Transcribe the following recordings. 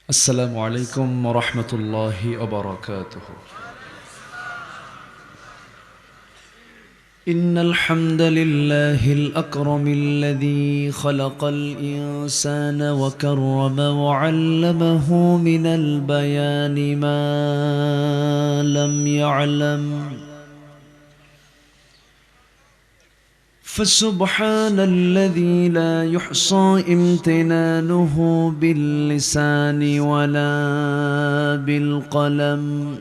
السلام عليكم ورحمة الله وبركاته. إن الحمد لله الأكرم الذي خلق الإنسان وكرم وعلمه من البيان ما لم يعلم، فسبحان الذي لا يحصى امتنانه باللسان ولا بالقلم.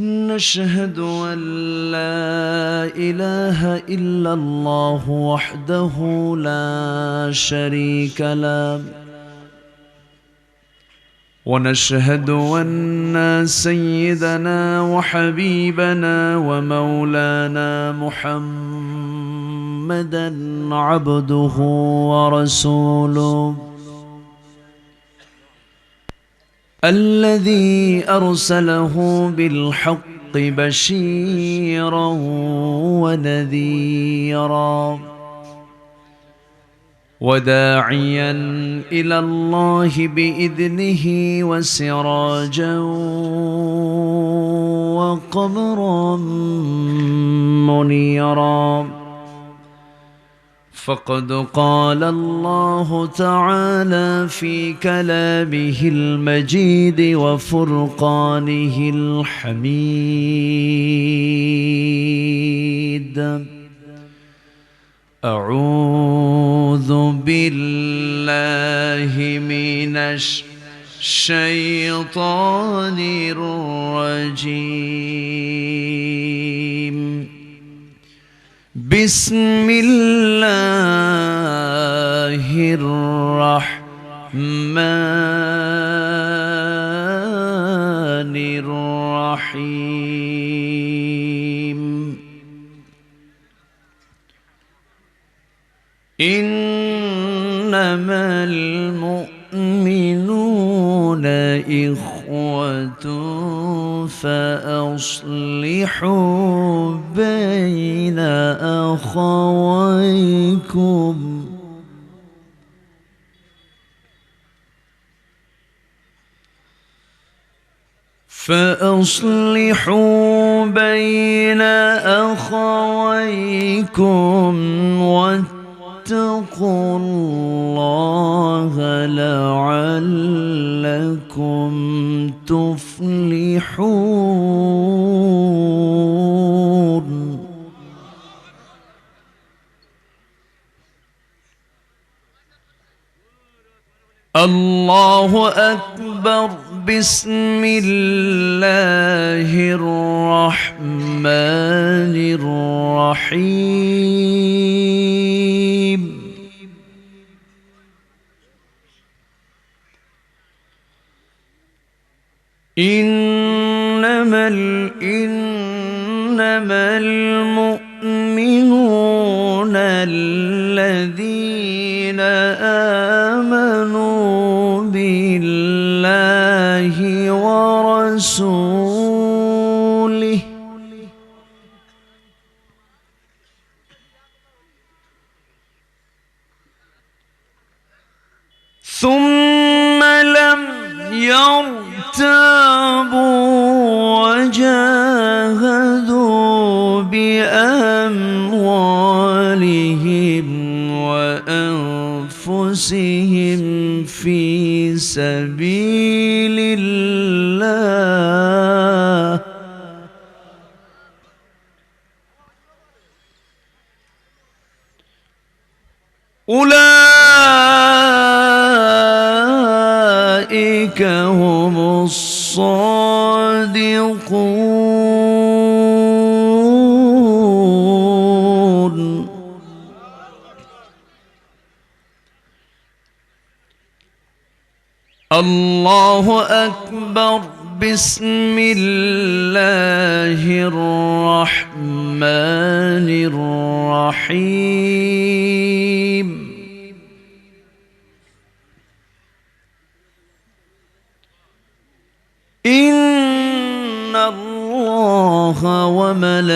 نشهد أن لا إله إلا الله وحده لا شريك له، ونشهد أن سيدنا وحبيبنا ومولانا محمدًا عبده ورسوله الذي أرسله بالحق بشيرا ونذيرا، وداعيا إلى الله بإذنه وسراجا وقمرا منيرا. فقد قال الله تعالى في كلامه المجيد وفرقانه الحميد: أعوذ بالله من الشيطان الرجيم. بسم الله الرحمن الرحيم. إنما المؤمنون إخوة فأصلحوا بين أخويكم. فأصلحوا بين أخويكم واتقوا الله لعلكم تفلحون. الله أكبر. بسم الله الرحمن الرحيم. إنما المؤمنون الذين آمنوا بالله ورسوله ثم لم يرتابوا وجاهدوا بأموالهم وأنفسهم في سبيل الله أولئك هم الصادقون. الله أكبر. بسم الله الرحمن الرحيم. إن الله وملائكته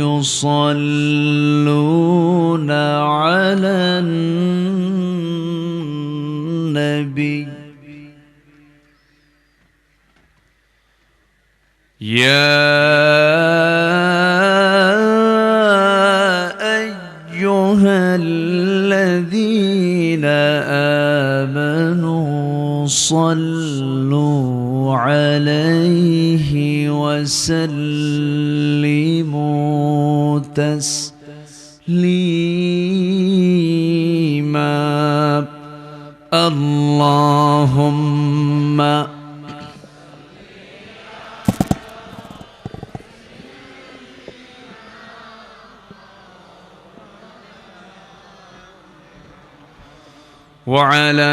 يصلون على النبي صلوا عليه وسلموا تسليما اللهم وعلى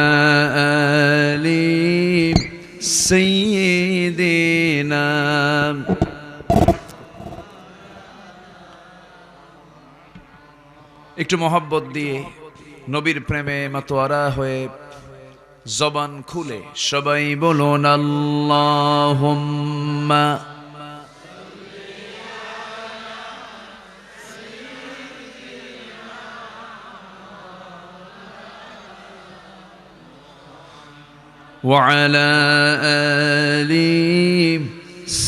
آل سيدنا একটু মোহাব্বত দিয়ে নবীর প্রেমে মাতোয়ারা হয়ে জবান খুলে সবাই বলুন আল্লাহুম্মা وعلى آل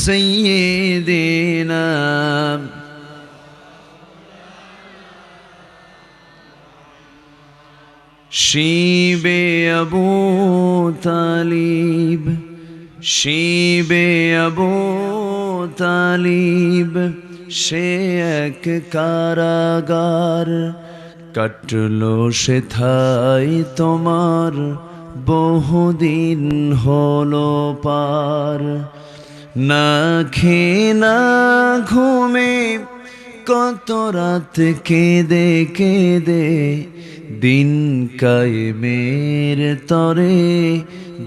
سيدنا شيبه أبو طالب شيبه أبو طالب সে এক কারাগার কাটলো সেথায় তোমার বহুদিন হলো পার না খেয়ে না ঘুমে কত রাত কেঁদে কেঁদে দিন কায়েমের তরে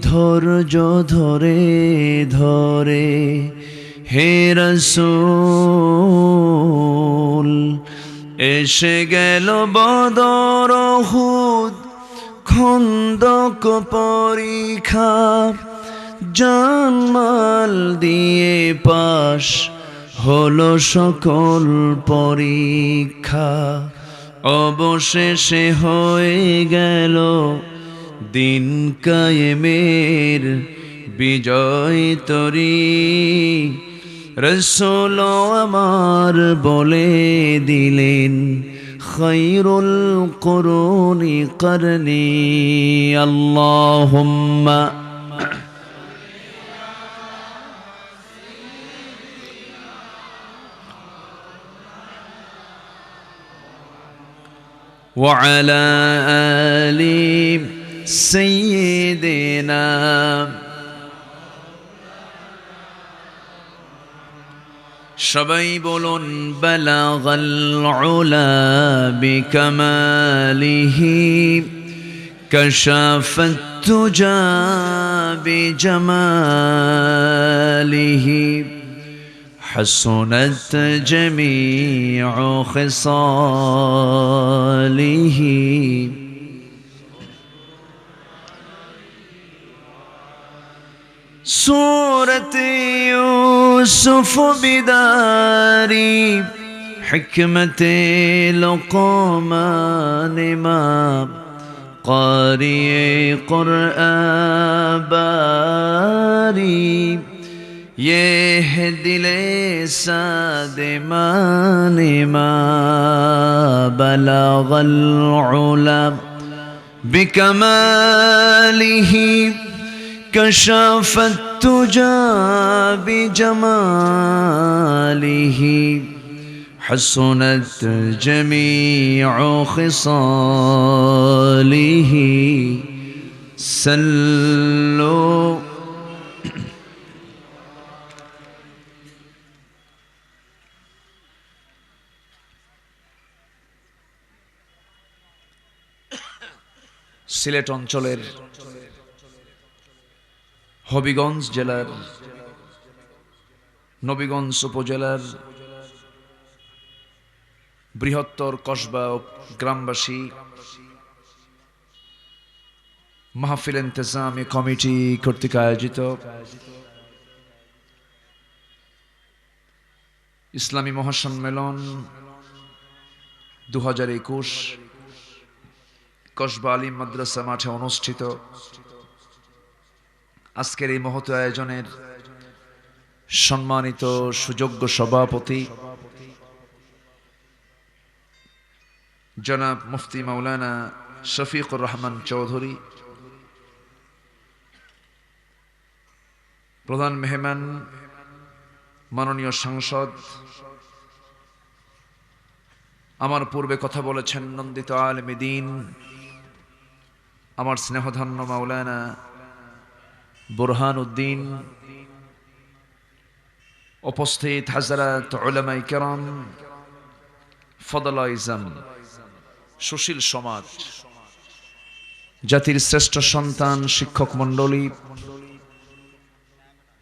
ধৈর্য ধরে ধরে হে রাসূল এসে গেল বদর উহুদ খন্দক পরীক্ষা জানমাল দিয়ে পাশ হলো সকল পরীক্ষা অবশেষে হয়ে গেল দিন কায়েমের বিজয় তরী রাসূল আমার বলে দিলেন খায়রুল কুরুনি করনি আল্লাহুম্মা وعلى آل سيدنا সবাই বলুন বালাগাল উলা বিকামালিহি কাশাফাত তুজা বিজামালিহি حسنت جميع خصاله سورة يوسف بداري حكمة لقمان ما قارئ قرآن باري يهدي لساد مان ما بلغ العلا بكماله كشف التجى بجماله حسنت جميع خصاله صلوا সিলেট অঞ্চলের হবিগঞ্জ জেলার নবীগঞ্জ উপজেলার বৃহত্তর কসবা ও গ্রামবাসী মাহফিল ইন্তেজামি কমিটি কর্তৃক আয়োজিত ইসলামী মহাসম্মেলন 2021 কসবা আলিম মাদ্রাসা মাঠে অনুষ্ঠিত আজকের এই মহৎ আয়োজনের সম্মানিত সুযোগ্য সভাপতি জনাব মুফতি মাওলানা শফিকুর রহমান চৌধুরী, প্রধান মেহমান মাননীয় সাংসদ, আমার পূর্বে কথা বলেছেন নন্দিত আলেমে দ্বীন, আমার স্নেহধন্য মাওলানা বুরহান উদ্দিন, উপস্থিত হাজরাত উলামায়ে কেরাম, ফদলাইজম, সুশীল সমাজ, জাতির শ্রেষ্ঠ সন্তান শিক্ষক মণ্ডলী,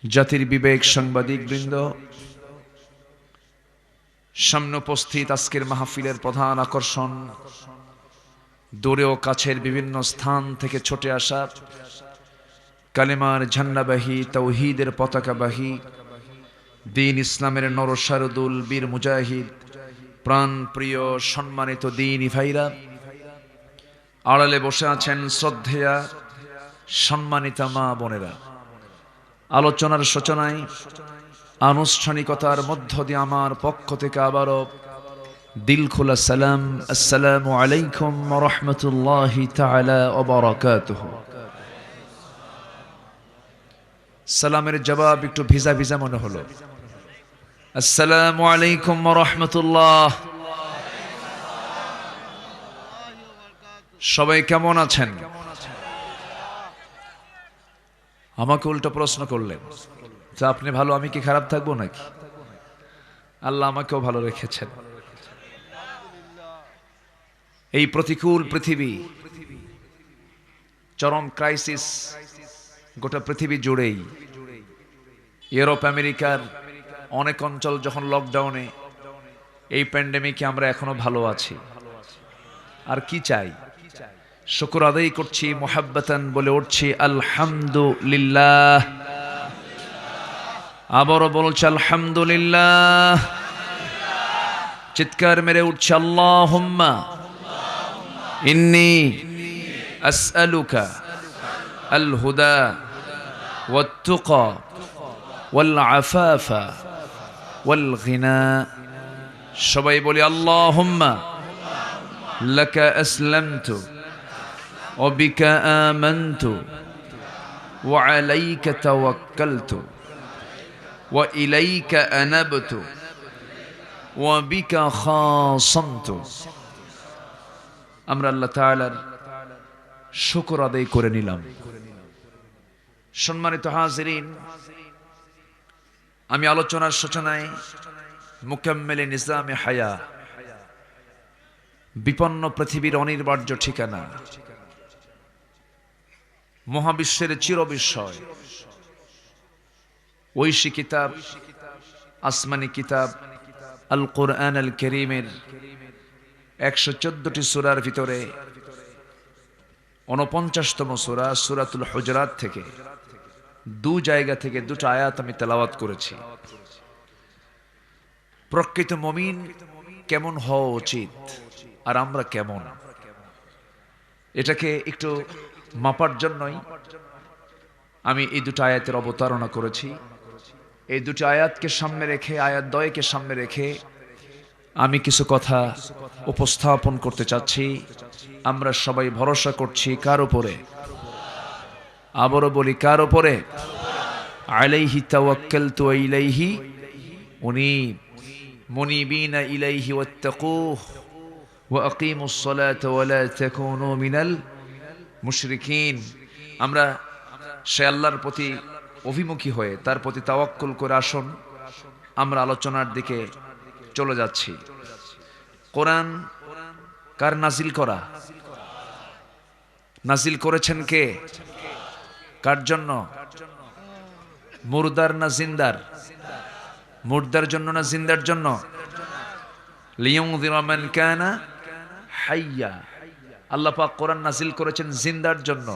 জাতির বিবেক সাংবাদিক বৃন্দ, সামনে উপস্থিত আজকের মাহফিলের প্রধান আকর্ষণ, দূরে ও কাছের বিভিন্ন স্থান থেকে ছুটে আসা কালেমার ঝান্ডাবাহী, তাওহীদের পতাকাবাহী, দ্বীন ইসলামের নরসারদুল বীর মুজাহিদ, প্রাণ প্রিয় সম্মানিত দ্বীনী ভাইরা, আড়ালে বসে আছেন শ্রদ্ধেয়া সম্মানিতা মা বোনেরা, আলোচনার সূচনায় আনুষ্ঠানিকতার মধ্য দিয়ে আমার পক্ষ থেকে আবারও দিল খোলা সালাম, আসসালামু আলাইকুম ওয়া রাহমাতুল্লাহি তাআলা ওয়া বারাকাতুহু। সালামের জবাব একটু ভিজা ভিজা মনে হলো। আসসালামু আলাইকুম ওয়া রাহমাতুল্লাহ। সবাই কেমন আছেন? আমাকে উল্টো প্রশ্ন করলেন, তা আপনি ভালো, আমি কি খারাপ থাকবো নাকি? আল্লাহ আমাকেও ভালো রেখেছেন। এই প্রতিকূল পৃথিবী, চরম ক্রাইসিস গোটা পৃথিবী জুড়েই, ইউরোপ আমেরিকার অনেক অঞ্চল যখন লকডাউনে, এই প্যান্ডেমিকে আমরা এখনো ভালো আছি। আর কি চাই? শুকর আদায় করছি, মুহাব্বাতান বলে উঠছি আলহামদুলিল্লাহ। আবারও বলছি আলহামদুলিল্লাহ। চিৎকার মেরে উঠছে আল্লাহুম্মা ইন্নী আসআলুকা আল হুদা ওয়াত তুকা ওয়াল আফাফা ওয়াল গিনা। সবাই বলি আল্লাহুম্মা লাকা আসলামতু ওয়া বিকা আমানতু ওয়া আলাইকা তাওয়াক্কালতু ওয়া ইলাইকা আনাবতু ওয়া বিকা খাসামতু। আমরা আল্লাহ তাআলার শুকর আদায় করে নিলাম। সম্মানিত হাজিরিন, আমি আলোচনার সূচনায় মুকাম্মেলে নিজামে হায়া, বিপন্ন পৃথিবীর অনিবার্য ঠিকানা, মহাবিশ্বের চিরবিস্ময়, ঐশী কিতাব, আসমানি কিতাব আল কোরআন আল কারীমের 114টি সূরার ভিতরে 49তম সূরা সূরাতুল হুজরাত থেকে দু জায়গা থেকে দুটো আয়াত আমি তেলাওয়াত করেছি। প্রকৃত মুমিন কেমন হওয়া উচিত আর আমরা কেমন, এটাকে একটু মাপার জন্যই আমি এই দুটো আয়াতের অবতারণা করেছি। এই দুটো আয়াতকে সামনে রেখে, আয়াত দ্বয়কে সামনে রেখে আমি কিছু কথা উপস্থাপন করতে চাচ্ছি। আমরা সবাই ভরসা করছি কার উপরে? আবারও বলি, কার উপরে? আলাইহি তাওয়াক্কালতু ওয়া ইলাইহি উনীব মুনিবিনা ইলাইহি ওয়াত্তাকুহু ওয়া আকিমুস সালাতা ওয়া লা তাকুনু মিনাল মুশরিকিন। আমরা সে আল্লাহর প্রতি অভিমুখী হয়ে তার প্রতি তাওয়াক্কুল করে আসুন আমরা আলোচনার দিকে চলে যাচ্ছি। কোরআন কার নাজিল করা? নাজিল করেছেন কে? কার জন্য? মুর্দার না জিন্দার? মুর্দার জন্য না জিন্দার জন্য? লিয়ুনযিরা মান কানা হাইয়া। আল্লাহ পাক কোরআন নাজিল করেছেন জিন্দার জন্য।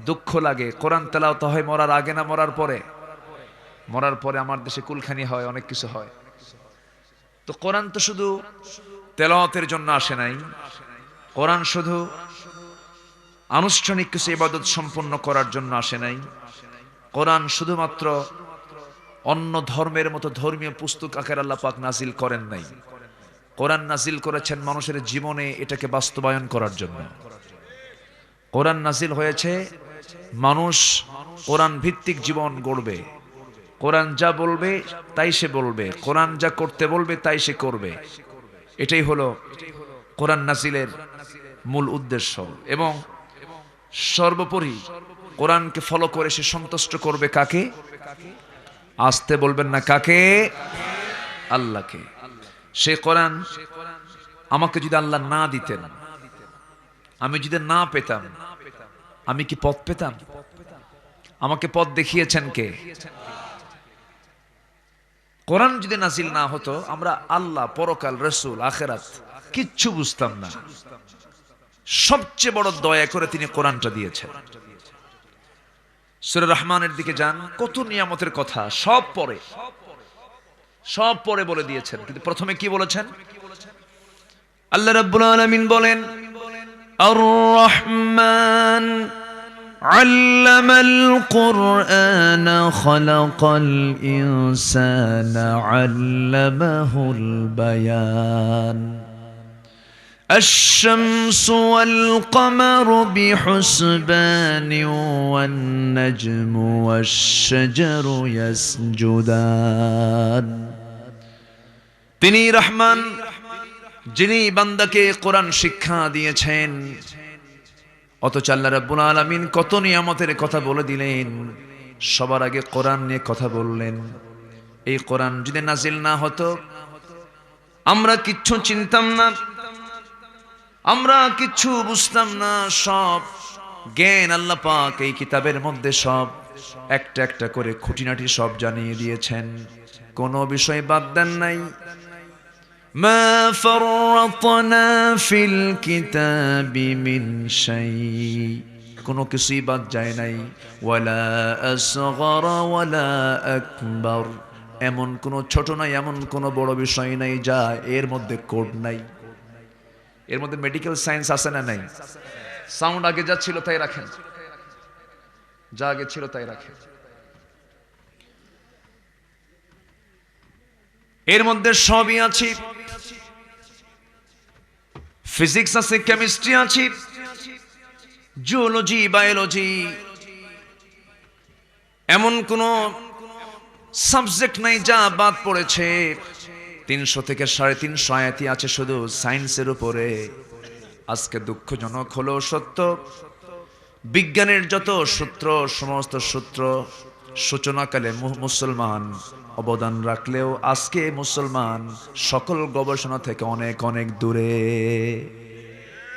দুঃখ লাগে, কোরআন তেলাওয়াত হয় মরার আগে না মরার পরে? মরার পরে। আমার দেশে কুলখানি হয়, অনেক কিছু হয়। তো কোরআন তো শুধু তেলাওয়াতের জন্য আসে নাই। কোরআন শুধু আনুষ্ঠানিক কিছু ইবাদত সম্পন্ন করার জন্য আসে নাই। কোরআন শুধুমাত্র অন্য ধর্মের মতো ধর্মীয় পুস্তক আকারে আল্লাহ পাক নাজিল করেন নাই। কোরআন নাজিল করেছেন মানুষের জীবনে এটাকে বাস্তবায়ন করার জন্য। কোরআন নাজিল হয়েছে মানুষ কোরআন ভিত্তিক জীবন গড়বে, কোরআন যা বলবে তাই সে বলবে, কোরআন যা করতে বলবে তাই সে করবে। এটাই হলো কোরআন নাজিলের মূল উদ্দেশ্য। এবং সর্বোপরি কোরআনকে ফলো করে সে সন্তুষ্ট করবে কাকে? আসতে বলবেন না, কাকে? আল্লাহকে। সে কোরআন আমাকে যদি আল্লাহ না দিতেন, আমি যদি না পেতাম, আমি কি পথ পেতাম? আমাকে পথ দেখিয়েছেন কে? কোরআন যদি নাজিল না হতো, আমরা আল্লাহ, পরকাল, রাসূল, আখিরাত কিচ্ছু বুঝতাম না। সবচেয়ে বড় দয়া করে তিনি কোরআনটা দিয়েছেন। সূরা রহমানের দিকে যান, কত নিয়ামতের কথা সব পরে বলে দিয়েছেন, কিন্তু প্রথমে কি বলেছেন? আল্লাহ রাব্বুল আলামিন বলেন, আর রহমান আল্লামাল কুরআন খালাকাল ইনসানা আল্লামাহুল বায়ান الشمس والقمر بحسبان والنجم والشجر يسجدان তিনি রহমান, যিনি বান্দাকে কোরআন শিক্ষা দিয়েছেন। অথচ আল্লাহ রাব্বুল আলামিন কত নিয়ামতের কথা বলে দিলেন, সবার আগে কোরআন নিয়ে কথা বললেন। এই কোরআন যদি নাজিল না হতো, আমরা কিচ্ছু চিনতাম না, আমরা কিচ্ছু বুঝতাম না। সব জ্ঞান আল্লাহ পাক এই কিতাবের মধ্যে সব একটা একটা করে খুঁটিনাটি সব জানিয়ে দিয়েছেন, কোনো বিষয় বাদ দেন নাই। মা ফাররাতনা ফিল কিতাবি মিন শাই, কোনো কিছুই বাদ যায় নাই। ওয়ালা আসগরা ওয়ালা আকবার, এমন কোনো ছোট নাই, এমন কোনো বড় বিষয় নাই যা এর মধ্যে কোড নাই। এর মধ্যে মেডিকেল সায়েন্স আছে না নাই? সাউন্ড আগে যা ছিল তাই রাখেন, যা আগে ছিল তাই রাখেন। এর মধ্যে সবই আছে, ফিজিক্স আছে, কেমিস্ট্রি আছে, জিওলজি, বায়োলজি, এমন কোন সাবজেক্ট নাই যা বাদ পড়েছে। 300 থেকে 350 আয়াতই আছে শুধু সায়েন্সের উপরে। আজকে দুঃখজনক হলো সত্য, বিজ্ঞানের যত সূত্র, সমস্ত সূত্র সূচনাকালে মুসলমান অবদান রাখলেও আজকে মুসলমান সকল গবেষণা থেকে অনেক অনেক দূরে।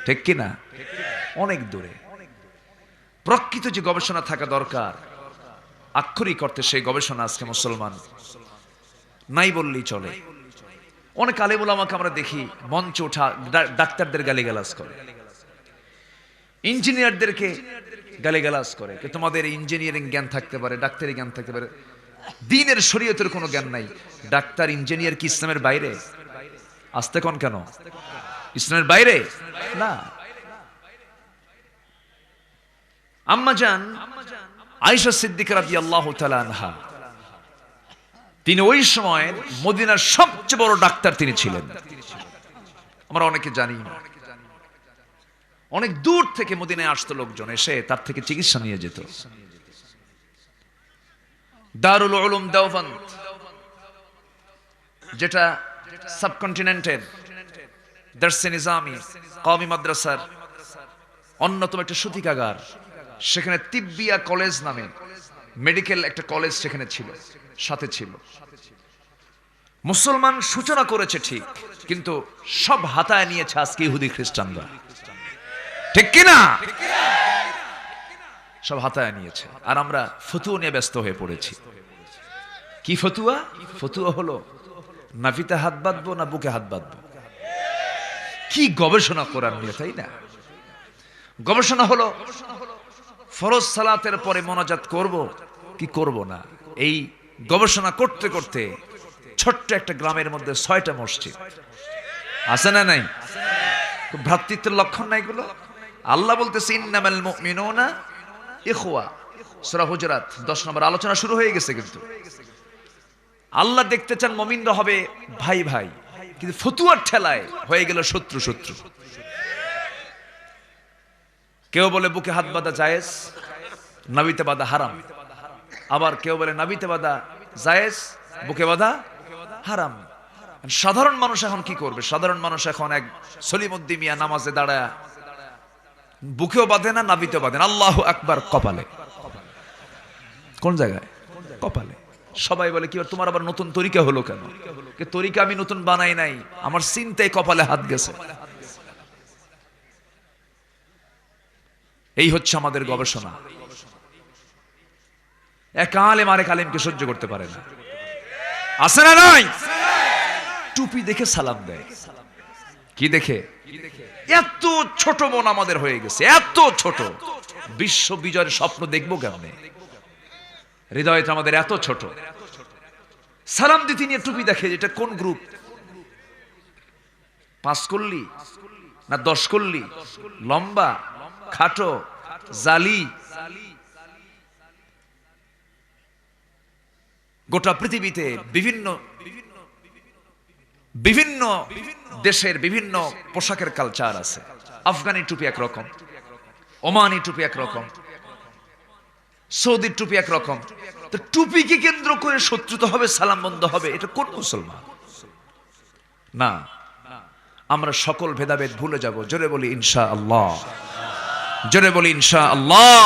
ঠিক কি না? অনেক দূরে। প্রকৃত যে গবেষণা থাকা দরকার আক্ষরিক অর্থে, সেই গবেষণা আজকে মুসলমান নাই বললেই চলে। অনেক আলেম ওলামাকে আমরা দেখি মঞ্চে ওঠা ডাক্তারদের গালিগালাজ করে, ইঞ্জিনিয়ারদেরকে গালিগালাজ করে, তোমাদের ইঞ্জিনিয়ারিং জ্ঞান থাকতে পারে, ডাক্তারি জ্ঞান থাকতে পারে, দ্বীনের শরীয়তের কোনো জ্ঞান নাই। ডাক্তার, ইঞ্জিনিয়ার কি ইসলামের বাইরে? আসতে কোন কেন? ইসলামের বাইরে না। আম্মা জান আয়েশা সিদ্দিকা রাদিয়াল্লাহু তাআলা আনহা, তিনি ওই সময় মদিনার সবচেয়ে বড় ডাক্তার তিনি ছিলেন। আমরা অনেকে জানি না। অনেক দূর থেকে মদিনায় আসতো লোকজন, এসে তার থেকে চিকিৎসা নিয়ে যেত। দারুল উলুম দেওবন্দ, যেটা সাবকন্টিনেন্টের দারসে নিজামি কওমি মাদ্রাসার অন্যতম একটা সূতিকাগার, সেখানে তিব্বিয়া কলেজ নামে মেডিকেল একটা কলেজ সেখানে ছিল, সাথে ছিল। মুসলমান সূচনা করেছে ঠিক, কিন্তু সব হাতায় নিয়েছে আজকে ইহুদি খ্রিস্টানরা। ঠিক কিনা? সব হাতায় নিয়েছে, আর আমরা ফতুয়া নিয়ে ব্যস্ত হয়ে পড়েছি। কি ফতুয়া? ফতুয়া হলো নাভিতে হাত বাঁধবো না বুকে হাত বাঁধবো। কি গবেষণা করার নিয়ে, তাই না? গবেষণা হলো ফরজ সালাতের পরে মোনাজাত করব কি করব না। এই গবেষণা করতে করতে ছোট্ট একটা গ্রামের মধ্যে 6টা মসজিদ আছে না নাই? ভ্রাতৃত্বের লক্ষণ না এগুলো? আল্লাহ বলতেছে ইন্নামাল মুমিনুনা ইখওয়া, সূরা হুজুরাত 10 নম্বর আলোচনা শুরু হয়ে গেছে। কিন্তু আল্লাহ দেখতে চান মুমিনরা হবে ভাই ভাই, কিন্তু ফতুয়ার ঠেলায় হয়ে গেল শত্রু শত্রু। কেউ বলে বুকে হাত বাঁধা জায়েজ, নাভিতে বাঁধা হারাম। আবার কেউ বলে নাভিতে বাঁধা জায়েজ, বুকে বাঁধা হারাম। সাধারণ মানুষ এখন কি করবে? সাধারণ মানুষ এখন এক সলিমুদ্দিন মিয়া নামাজে দাঁড়ায় বুকেও বাঁধে না, নাভিতেও বাঁধে না, আল্লাহু আকবার কপালে। কোন জায়গায়? কপালে। সবাই বলে কি তোমার আবার নতুন তরিকা হলো কেন? তরিকা আমি নতুন বানাই নাই, আমার চিন্তায় কপালে হাত গেছে। এই হচ্ছে আমাদের গবেষণা। এক আলেম আরেক আলেমকে সহ্য করতে পারে না, আছে না নাই? টুপি দেখে সালাম দেয়। কি দেখে? এত ছোট মন আমাদের হয়ে গেছে, এত ছোট। বিশ্ব বিজয়ের স্বপ্ন দেখবো কেমনে? হৃদয়টা আমাদের এত ছোট। সালাম দিতে নিয়ে টুপি দেখে। এটা কোন গ্রুপ? 5 কল্লি না 10 কল্লি? লম্বা, খাটো, জালি? গোটা পৃথিবীতে বিভিন্ন বিভিন্ন দেশের বিভিন্ন পোশাকের কালচার আছে। আফগানি টুপি একরকম, ওমানি টুপি একরকম, সৌদির টুপি একরকম। তো টুপিকে কেন্দ্র করে শত্রুতা হবে, সালাম বন্ধ হবে? এটা কোন মুসলমান? না, আমরা সকল ভেদাভেদ ভুলে যাব। জোরে বলি ইনশাআল্লাহ, জোরে বলি ইনশাআল্লাহ।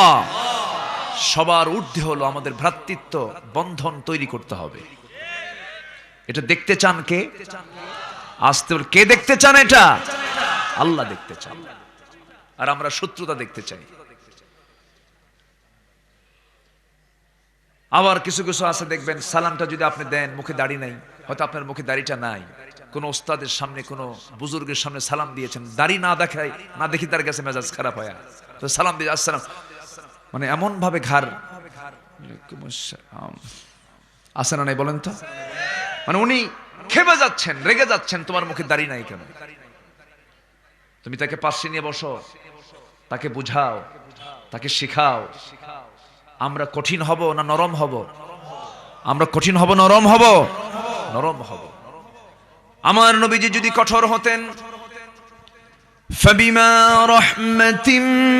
সবার ঊর্ধ্বে হলো আমাদের ভ্রাতৃত্ব বন্ধন তৈরি করতে হবে। এটা দেখতে চান কে? আসতে বল, কে দেখতে চান? এটা আল্লাহ দেখতে চান, আর আমরা শত্রুতা দেখতে চাই। আবার কিছু কিছু আছে দেখবেন, সালামটা যদি আপনি দেন, মুখে দাড়ি নাই, হয়তো আপনার মুখে দাড়িটা নাই, কোন ওস্তাদের সামনে, কোন বুজুর্গের সামনে সালাম দিয়েছেন, দাড়ি না দেখায়, না দেখি তার কাছে মেজাজ খারাপ হয়, তো সালাম দিয়ে আসসালাম, মানে এমন ভাবে ঘাড় আসে না নাই বলেন তো? মানে উনি খেপে যাচ্ছেন, রেগে যাচ্ছেন, তোমার মুখে দাড়ি নাই কেন? তুমি তাকে পাশে নিয়ে বসো, তাকে বুঝাও, তাকে শিখাও। আমরা কঠিন হব না নরম হব? আমরা কঠিন হব, নরম হব? নরম হব। আমার নবীজি যদি কঠোর হতেন, فبما رحمة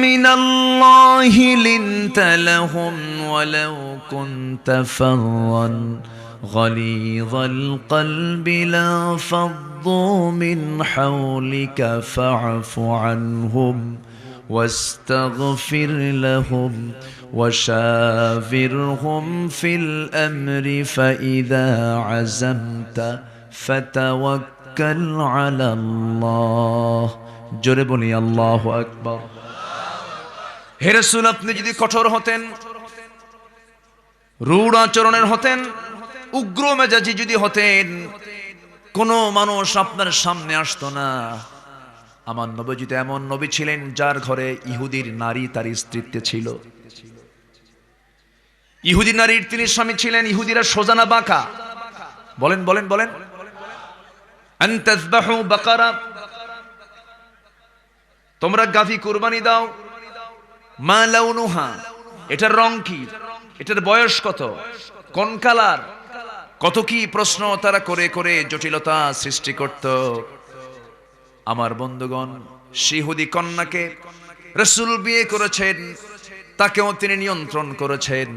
من الله لنت لهم ولو كنت فظا غليظ القلب لانفضوا من حولك فاعف عنهم واستغفر لهم وشاورهم في الأمر فإذا عزمت فتوكل على الله। জোরে বলি আল্লাহু আকবার। হে রাসূল, আপনি যদি কঠোর হতেন, রূঢ় আচরণের হতেন, উগ্র মেজাজি যদি হতেন, কোন মানুষ আপনার সামনে আসতো না। আমার নবী যদি এমন নবী ছিলেন যার ঘরে ইহুদির নারী তার স্ত্রীত্বে ছিল, ইহুদি নারীর তিনি স্বামী ছিলেন। ইহুদিরা সোজা না বাঁকা? বলেন বলেন বলেন। আন তাযবাহু বাকারা, তোমরা গাভী কুরবানি দাও। মা লাউনুহা, এটার রং কি, এটার বয়স কত, কোন কালার, কত কি প্রশ্ন তারা করে করে জটিলতা সৃষ্টি করত। আমার বন্ধুগণ, ইহুদি কন্যাকে রাসূল বিয়ে করেছেন, তাকেও তিনি নিয়ন্ত্রণ করেছেন।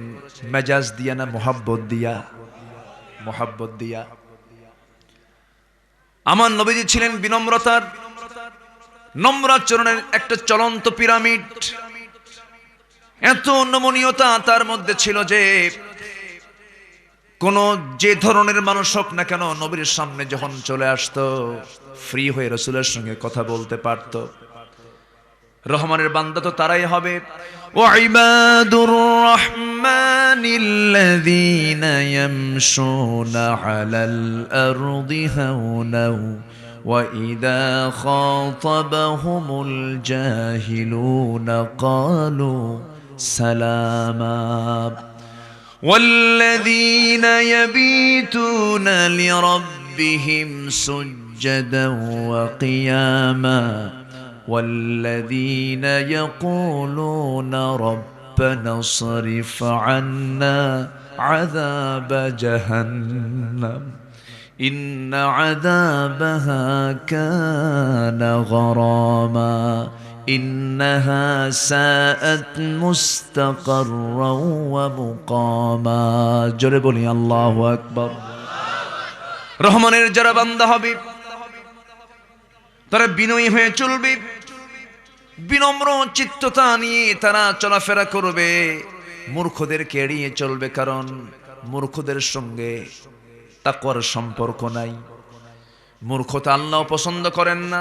মেজাজ দিয়া না মোহাব্বত দিয়া? মোহাব্বত দিয়া। আমার নবীজি ছিলেন বিনম্রতার, নম্রাচরণের একটা চলন্ত পিরামিড। এত নমনীয়তা তার মধ্যে ছিল যে কোন যে ধরনের মানুষ হোক না কেন, নবীর সামনে যখন চলে আসতো, ফ্রি হয়ে রাসূলের সঙ্গে কথা বলতে পারত। রহমানের বান্দা তো তারাই হবে। ওয়াইবাদুর রহমানিল্লাযীনা ইয়ামশুনা আলাল আরদি হাওনা وَإِذَا خَاطَبَهُمُ الْجَاهِلُونَ قَالُوا سَلَامًا وَالَّذِينَ يَبِيتُونَ لِرَبِّهِمْ سُجَّدًا وَقِيَامًا وَالَّذِينَ يَقُولُونَ رَبَّنَا اصْرِفْ عَنَّا عَذَابَ جَهَنَّمَ ইন্না আযাবাহা কানা গরামা ইন্নাহা সাআত মুস্তাকাররাও ওয়া মুকামা। জোরে বলি আল্লাহু আকবার। রহমানের যারা বান্দা হবে তারা বিনয়ী হয়ে চলবে, বিনম্র চিত্ততা নিয়ে তারা চলাফেরা করবে, মূর্খদেরকে এড়িয়ে চলবে, কারণ মূর্খদের সঙ্গে তাকওয়ার সম্পর্ক নাই। মূর্খতা আল্লাহ পছন্দ করেন না,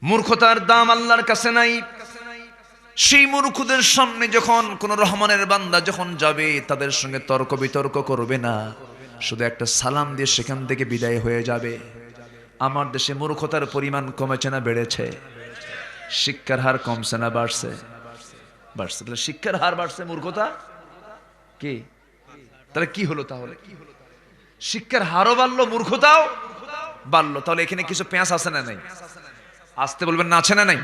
মূর্খতার দাম আল্লাহর কাছে নাই। সেই মূর্খদের সামনে যখন কোন রহমানের বান্দা যখন যাবে, তাদের সঙ্গে তর্ক বিতর্ক করবে না, শুধু একটা সালাম দিয়ে সেখান থেকে বিদায় হয়ে যাবে। আমার দেশে মূর্খতার পরিমাণ কমেছে না বেড়েছে? শিক্ষার হার কমছে না বাড়ছে? বাড়ছে। তাহলে শিক্ষার হার বাড়ছে, মূর্খতা কি? তাহলে কি হলো? তাহলে শিক্ষার হারও বাড়লো, মূর্খতাও বাড়লো। তাহলে এখানে কিছু পেঁয়াজ আছে না নাই? আসতে বলবেন না, আছে না নাই?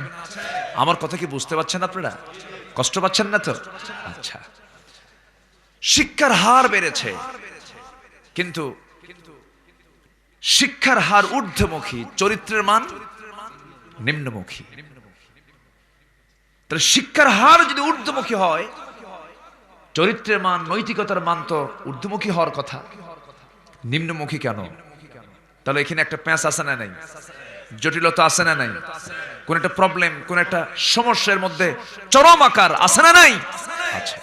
আমার কথা কি বুঝতে পারছেন আপনারা? কষ্ট পাচ্ছেন না তো? আচ্ছা, শিক্ষার হার বেড়েছে, কিন্তু শিক্ষার হার ঊর্ধ্বমুখী, চরিত্রের মান নিম্নমুখী। তাহলে শিক্ষার হার যদি ঊর্ধ্বমুখী হয়, চরিত্রের মান, নৈতিকতার মান তো ঊর্ধ্বমুখী হওয়ার কথা, নিম্নমুখী কেন? তাহলে এখানে একটা প্যাঁচ আছে না নাই? জটিলতা আছে না নাই? কোন একটা প্রবলেম, কোন একটা সমস্যার মধ্যে চরম আকার আছে না নাই? আচ্ছা,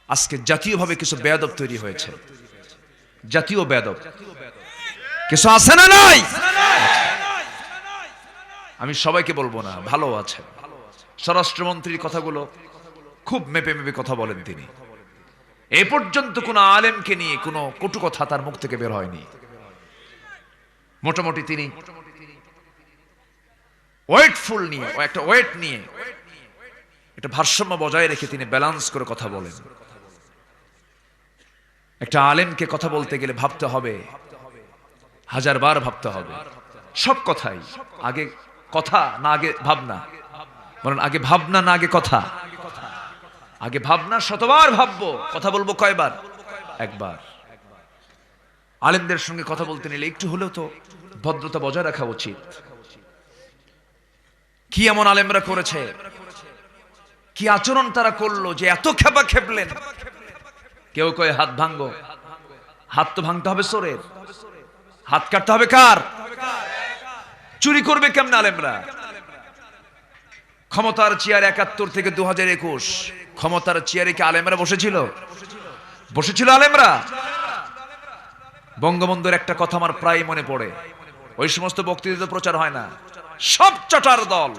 আজকে জাতীয়ভাবে কিছু বেয়াদব তৈরি হয়েছে, জাতীয় বেয়াদব কিছু আছে না নাই? আমি সবাইকে বলবো না, ভালো আছে। স্বরাষ্ট্রমন্ত্রীর কথাগুলো খুব মেপে মেপে কথা বলেন তিনি। এ পর্যন্ত কোন আলেমকে নিয়ে কোন কটু কথা তার মুখ থেকে বের হয়নি। মোটামুটি তিনি ওয়েটফুল নিয়ে, একটা ওয়েট নিয়ে, একটা ভারসাম্য বজায় রেখে তিনি ব্যালেন্স করে কথা বলেন। একটা আলেমকে কথা বলতে গেলে ভাবতে হবে, হাজারবার ভাবতে হবে সব কথাই। আগে কথা না আগে ভাবনা? বলেন, আগে ভাবনা না আগে কথা? আগে ভাবনা, শতবার ভাববো, কথা বলবো কয়বার? একবার। আলেমদের সঙ্গে কথা বলতে নিলে একটু হলেও তো ভদ্রতা বজায় রাখা উচিত। কি এমন আলেমরা করেছে, কি আচরণ তারা করলো যে এত খেপা খেপলেন? কেউ কয় হাত ভাঙ্গো, হাত তো ভাঙতে হবে চোরের, হাত কাটতে হবে কার? চুরি করবে কেমন আলেমরা? ক্ষমতার চেয়ার ৭১ থেকে ২০২১, ক্ষমতার চেয়ারে কি আলেমরা বসেছিল? বসেছিল আলেমরা? বঙ্গবন্ধুর একটা কথা আমার প্রায় মনে পড়ে, ওই সমস্ত বক্তৃতা প্রচার হয় না, সব চটার দল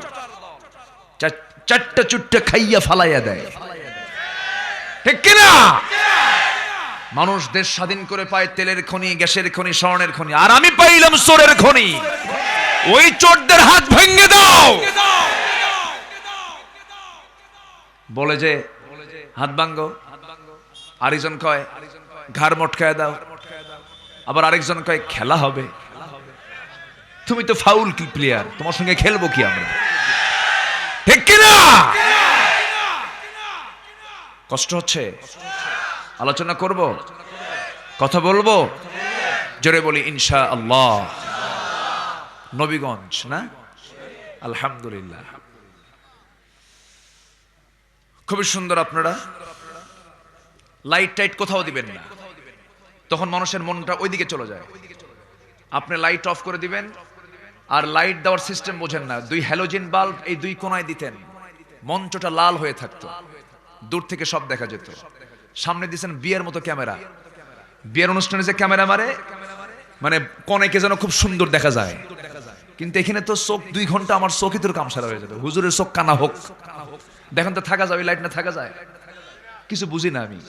চারটা চুট্টা খাইয়া ফালাইয়া দেয়, ঠিক কিনা? মানুষ দেশ স্বাধীন করে পায় তেলের খনি, গ্যাসের খনি, স্বর্ণের খনি, আর আমি পাইলাম চোরের খনি। ওই চোরদের হাত ভেঙে দাও বলে যে হাত ভাঙ্গো, আরেকজন কয় ঘাড় মটকায় দাও, আবার আরেকজন কয় খেলা হবে। তুমি তো ফাউল প্লেয়ার, তোমার সঙ্গে খেলবো কি আমরা, ঠিক কিনা? কষ্ট হচ্ছে, আলোচনা করব, কথা বলবো, জোরে বলি ইনশাআল্লাহ। নবীগঞ্জ না? আলহামদুলিল্লাহ, খুবই সুন্দর। আপনারা লাইট টাইট কোথাও দিবেন না, তখন মানুষের মনটা ওইদিকে চলে যায়। আপনি লাইট অফ করে দিবেন, আর লাইট দেওয়ার সিস্টেম বোঝেন না, 2 হ্যালোজেন বাল্ব এই 2 কোণায় দিতেন, মঞ্চটা লাল হয়ে থাকতো, দূর থেকে সব দেখা যেত। সামনে দিয়েছেন বিয়ের মতো ক্যামেরা, বিয়ের অনুষ্ঠানে যে ক্যামেরা মারে, মানে কনেকে যেন খুব সুন্দর দেখা যায়, কিন্তু এখানে তো চোখ 2 ঘন্টা আমার চোখই তোর কামসারা হয়ে যাবে। হুজুরের চোখ কানা হোক, দেখেন তো থাকা যাবে, লাইট না থাকা যায়? কিছু বুঝি না আমি।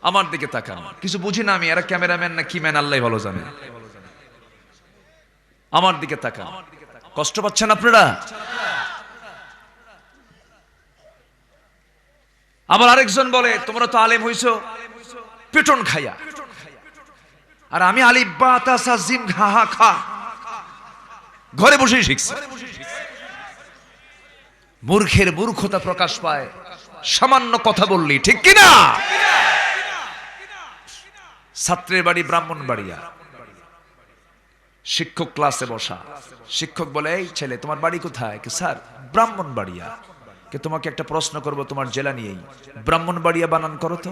আমার দিকে তাকান, কিছু বুঝি না আমি, এরা ক্যামেরাম্যান না কি ম্যান আল্লাহ ভালো জানে। আমার দিকে তাকান, কষ্ট পাচ্ছেন আপনারা? আবার আরেকজন বলে তোমরা তো আলেম হইছো পেটন খাইয়া, আর আমি আলিফ বা তা সা জিম খা হা খা ঘরে বসেই শিখছি। মূর্খের মূর্খতা প্রকাশ পায় সামান্য কথা বললি, ঠিক কিনা? ছাত্রের বাড়ি ব্রাহ্মণবাড়িয়া, শিক্ষক ক্লাসে বসা, শিক্ষক বলে, এই ছেলে তোমার বাড়ি কোথায়? স্যার ব্রাহ্মণবাড়িয়া। কে তোমাকে একটা প্রশ্ন করব তোমার জেলা নিয়েই, ব্রাহ্মণবাড়িয়া বানান করো তো।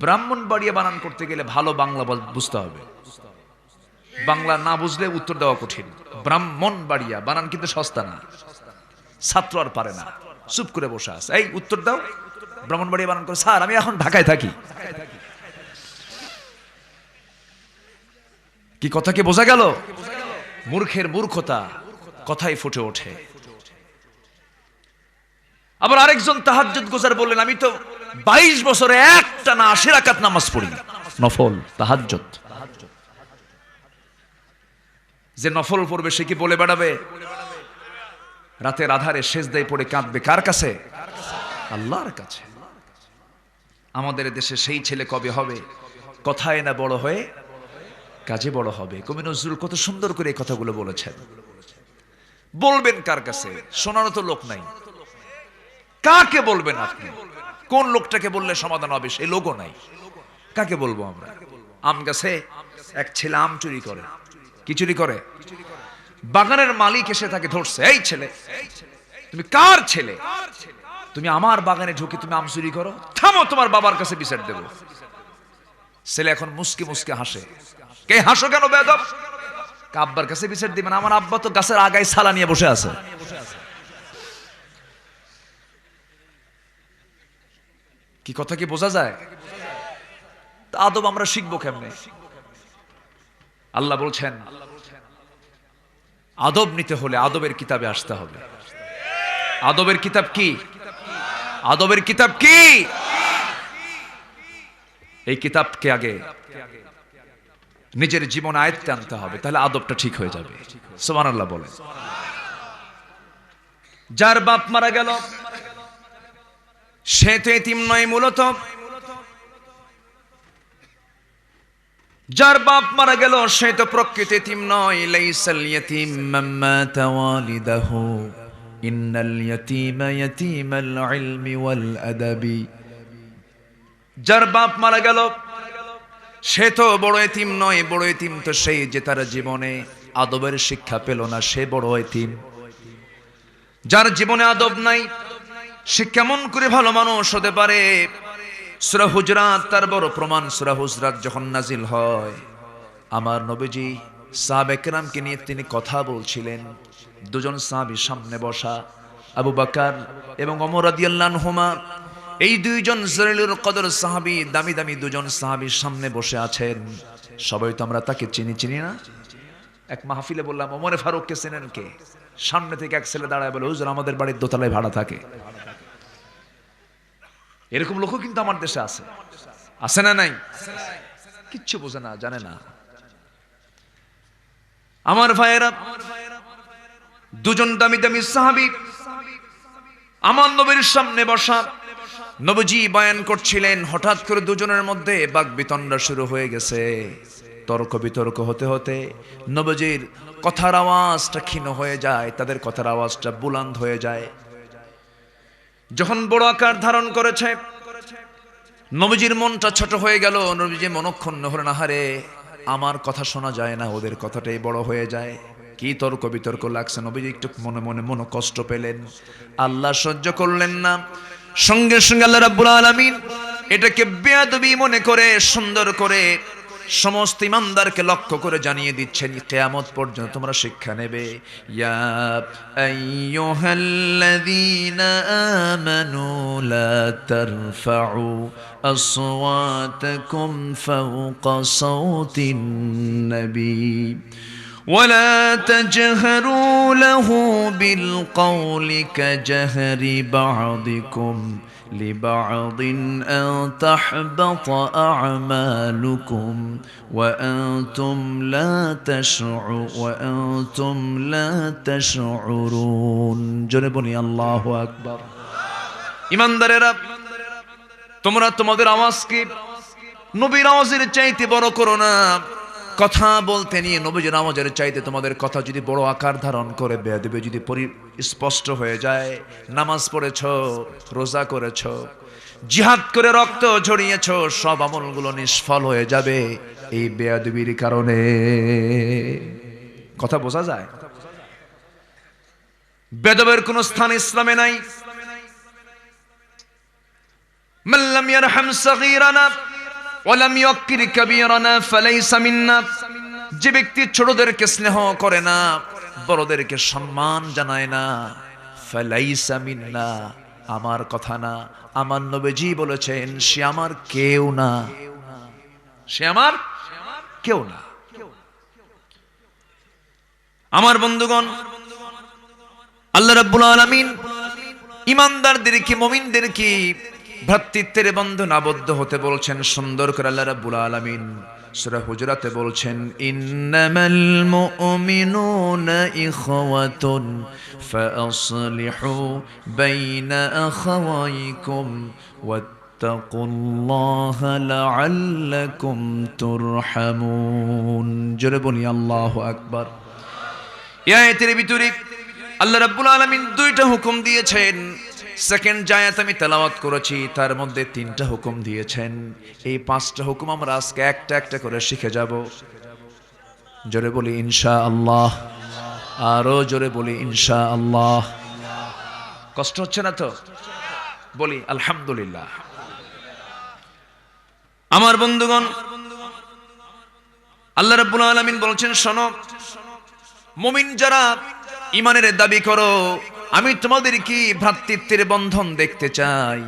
ব্রাহ্মণবাড়িয়া বানান করতে গেলে ভালো বাংলা বুঝতে হবে, বাংলা না বুঝলে উত্তর দেওয়া কঠিন। ব্রাহ্মণবাড়িয়া বানান কিন্তু সস্তা না, ছাত্র আর পারে না, চুপ করে বসে আছে, এই উত্তর দাও। ব্রাহ্মণবাড়িয়া বানান করে, স্যার আমি এখন ঢাকায় থাকি। কি কথা কি বোঝা গেল? মূর্খের মূর্খতা কথাই ফুটে ওঠে। আবার আরেকজন তাহাজ্জুদ গুজার বললেন, আমি তো 22 বছরে একটা না 80 রাকাত নামাজ পড়ি, নফল তাহাজ্জুদ। যে নফল পড়বে সে কি বলে বেড়াবে? রাতের আধারে সেজদায় পড়ে কাঁদবে কার কাছে? আল্লাহর কাছে। আমাদের দেশে সেই ছেলে কবে হবে? কথায় না বড় হয়ে কাজে বড় হবে। কবি নজরুল কত সুন্দর করে এই কথাগুলো বলেছেন। বলবেন কার কাছে? শোনারও তো লোক নাই। কাকে বলবেন আপনি? কোন লোকটাকে বললে সমাধান হবে সেই লোকও নাই। কাকে বলবো আমরা? আম গাছে এক ছেলে আম চুরি করে। কি চুরি করে? বাগানের মালিক এসে তাকে ধরছে, এই ছেলে তুমি কার ছেলে? তুমি আমার বাগানে ঢুকে তুমি আম চুরি করো, থামো, তোমার বাবার কাছে বিচার দেব। ছেলে এখন মুসকে মুসকে হাসে। কে হাসো কেন বেয়াদব? আব্বার কাছে বিচার দিবেন? আমার আব্বা তো গাছের আগায় সালা নিয়ে বসে আছে। কি কথা কি বোঝা যায়? আদব আমরা শিখবো কেমনে? আল্লাহ বলছেন আদব নিতে হলে আদবের কিতাবে আসতে হবে। আদবের কিতাব কি? আদবের কিতাব কি? এই কিতাবকে আগে নিজের জীবন আয়ত্তে আনতে হবে, তাহলে আদবটা ঠিক হয়ে যাবে। সুবহানাল্লাহ বলেন। যার বাপ মারা গেল সে তো এতিম নয় মূলত। যার বাপ মারা গেল সে তো প্রকৃত এতিম নয়। লাইসাল ইয়াতীম মাম্মা তাওয়ালিদাহু ইন্নাল ইয়াতীমা ইয়াতীমাল ইলমি ওয়াল আদাবি। যার বাপ মারা গেল সে তো বড় এতিম নয়। বড় এতিম তো সেই যে তার জীবনে আদবের শিক্ষা পেল না, সে বড় এতিম। যার জীবনে আদব নাই সে কেমন করে ভালো মানুষ হতে পারে? সূরা হুজরাত তার বড় প্রমাণ। সূরা হুজরাত যখন নাজিল হয়, আমার নবীজি সাহাবায়ে কেরামকে নিয়ে তিনি কথা বলছিলেন। দুজন সাহাবী সামনে বসা, আবু বকর এবং ওমর রাদিয়াল্লাহু আনহুমা। এই দুইজন জলিলুল কদর সাহাবী, দামি দামি দুজন সাহাবী সামনে বসে আছেন। সবাই তো আমরা তাকে চিনি না? এক মাহফিলে বললাম, ওমরে ফারুককে চেনেন কে? সামনে থেকে এক ছেলে দাঁড়ায় বলে, হুজুর আমাদের বাড়ির দোতলায় ভাড়া থাকে। এরকম লোকও কিন্তু আমার দেশে আছে। আছে না নাই? কিচ্ছু বোঝে না, জানে না। আমার ভাইয়েরা, দুজন দামি দামি সাহাবী আমার নবীর সামনে বসা। নবীজি বয়ান করছিলেন, হঠাৎ করে দুজনের মধ্যে বাকবিতণ্ডা শুরু হয়ে গেছে। তর্ক বিতর্ক হতে হতে নবীজির কথার আওয়াজটা ক্ষীণ হয়ে যায়, তাদের কথার আওয়াজটা বুলন্দ হয়ে যায়। যখন বড় আকার ধারণ করেছে, নবীজির মনটা ছোট হয়ে গেল। নবীজি মনক্ষুণ্ণ হলেন, আহারে আমার কথা শোনা যায় না, ওদের কথাটাই বড় হয়ে যায়। কি তর্ক বিতর্ক লাগছে। নবীজি একটু মনে মনে কষ্ট পেলেন। আল্লাহ সহ্য করলেন না। সঙ্গে সঙ্গে আল্লাহ রাব্বুল আলামিন এটাকে বেয়াদবি মনে করে সুন্দর করে সমস্ত ইমানদারকে লক্ষ্য করে জানিয়ে দিচ্ছেন, কিয়ামত পর্যন্ত তোমরা শিক্ষা নেবে। ইয়া আইয়ুহাল্লাযীনা আমানু লা তারফাউ আসওয়াতাকুম ফাওকা সাওতিন নবী ولا تجهروا له بالقول كجهر بعضكم لبعض أن تحبط أعمالكم وأنتم لا تشعرون جنبني الله أكبر ইমানদারেরা, তোমরা তোমাদের আওয়াজকে নবীর আওয়াজের চাইতে বড় করো না। কথা বলতে নিয়ে নবীজির আওয়াজের চাইতে তোমাদের কথা যদি বড় আকার ধারণ করে, বেয়াদবি যদি স্পষ্ট হয়ে যায়, নামাজ পড়েছো, রোজা করেছো, জিহাদ করে রক্ত ঝরিয়েছো, সব আমলগুলো নিষ্ফল হয়ে যাবে। এই বেয়াদবির কারণে। কথা বোঝা যায়? বেদবের কোন স্থান ইসলামে নাই। মান লাম ইয়ারহাম সাগীরানা ওয়া লাম ইউক্কির কাবীরানা ফালাইসা মিন্না। যে ব্যক্তি ছোটদেরকে স্নেহ করে না, বড়দেরকে সম্মান জানায় না, ফালাইসা মিন্না, আমার কথা না, আমার নবীজি বলেছেন সে আমার কেউ না, সে আমার কেউ না। আমার বন্ধুগণ, আল্লাহ রাব্বুল আলামিন ঈমানদারদেরকে, মুমিনদেরকে ভ্রাতৃত্বের বন্ধন আবদ্ধ হতে বলছেন সুন্দর করে। আল্লাহ রাব্বুল আলামিন সূরা হুজুরাতে বলছেন, ইন্নামাল মুমিনুনা ইখওয়াতুন ফাআসলিহু বাইনা আখাওয়াইকুম ওয়াত্তাকুল্লাহা লাআল্লাকুম তুরহামুন। জোরে বলি আল্লাহু আকবার। এই আয়াতের ভিতরে আল্লাহ রাব্বুল আলামিন দুইটা হুকুম দিয়েছেন। সেকেন্ড আয়াত আমি তেলাওয়াত করেছি, তার মধ্যে তিনটা হুকুম দিয়েছেন। এই পাঁচটা হুকুম আমরা আজকে একটা একটা করে শিখে যাব। জোরে বলি ইনশাআল্লাহ, আরো জোরে বলি ইনশাআল্লাহ। কষ্ট হচ্ছে না তো? বলি আলহামদুলিল্লাহ। আমার বন্ধুগণ, আল্লাহ রাব্বুল আলামিন বলছেন, শোনো মুমিন যারা ঈমানের দাবি করো, আমি তোমাদেরকে ভ্রাতৃত্বের বন্ধন দেখতে চাই।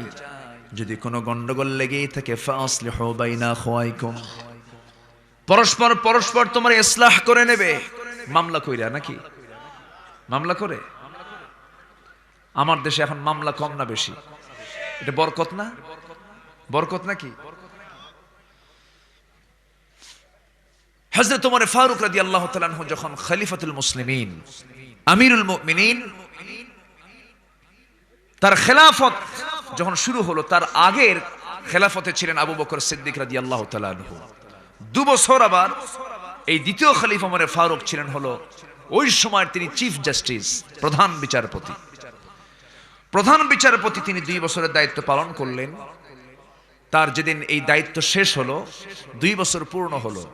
যদি কোনো গন্ডগোল লেগেই থাকে, ফাসলিহু বাইনা আখাওয়াইকুম, পরস্পর পরস্পর তোমার ইসলাহ করে নেবে। মামলা কইরা নাকি? মামলা করে? আমার দেশে এখন মামলা কম না বেশি? এটা বরকত না? বরকত নাকি? হযরত ওমর ফারুক রাদিয়াল্লাহু তাআলা আনহু যখন খলিফাতুল মুসলিমিন, আমিরুল মুমিনিন, তার খেলাফত যখন শুরু হলো, তার আগের খেলাফতে ছিলেন আবু বকর সিদ্দিক রাদিয়াল্লাহু তাআলা আনহু। 2 বছর আবার এই দ্বিতীয় খলিফা ওমর ফারুক ছিলেন হলো, ওই সময় তিনি চিফ জাস্টিস, প্রধান বিচারপতি। প্রধান বিচারপতি তিনি 2 বছরের দায়িত্ব পালন করলেন। তার যেদিন এই দায়িত্ব শেষ হলো, 2 বছর পূর্ণ হলো,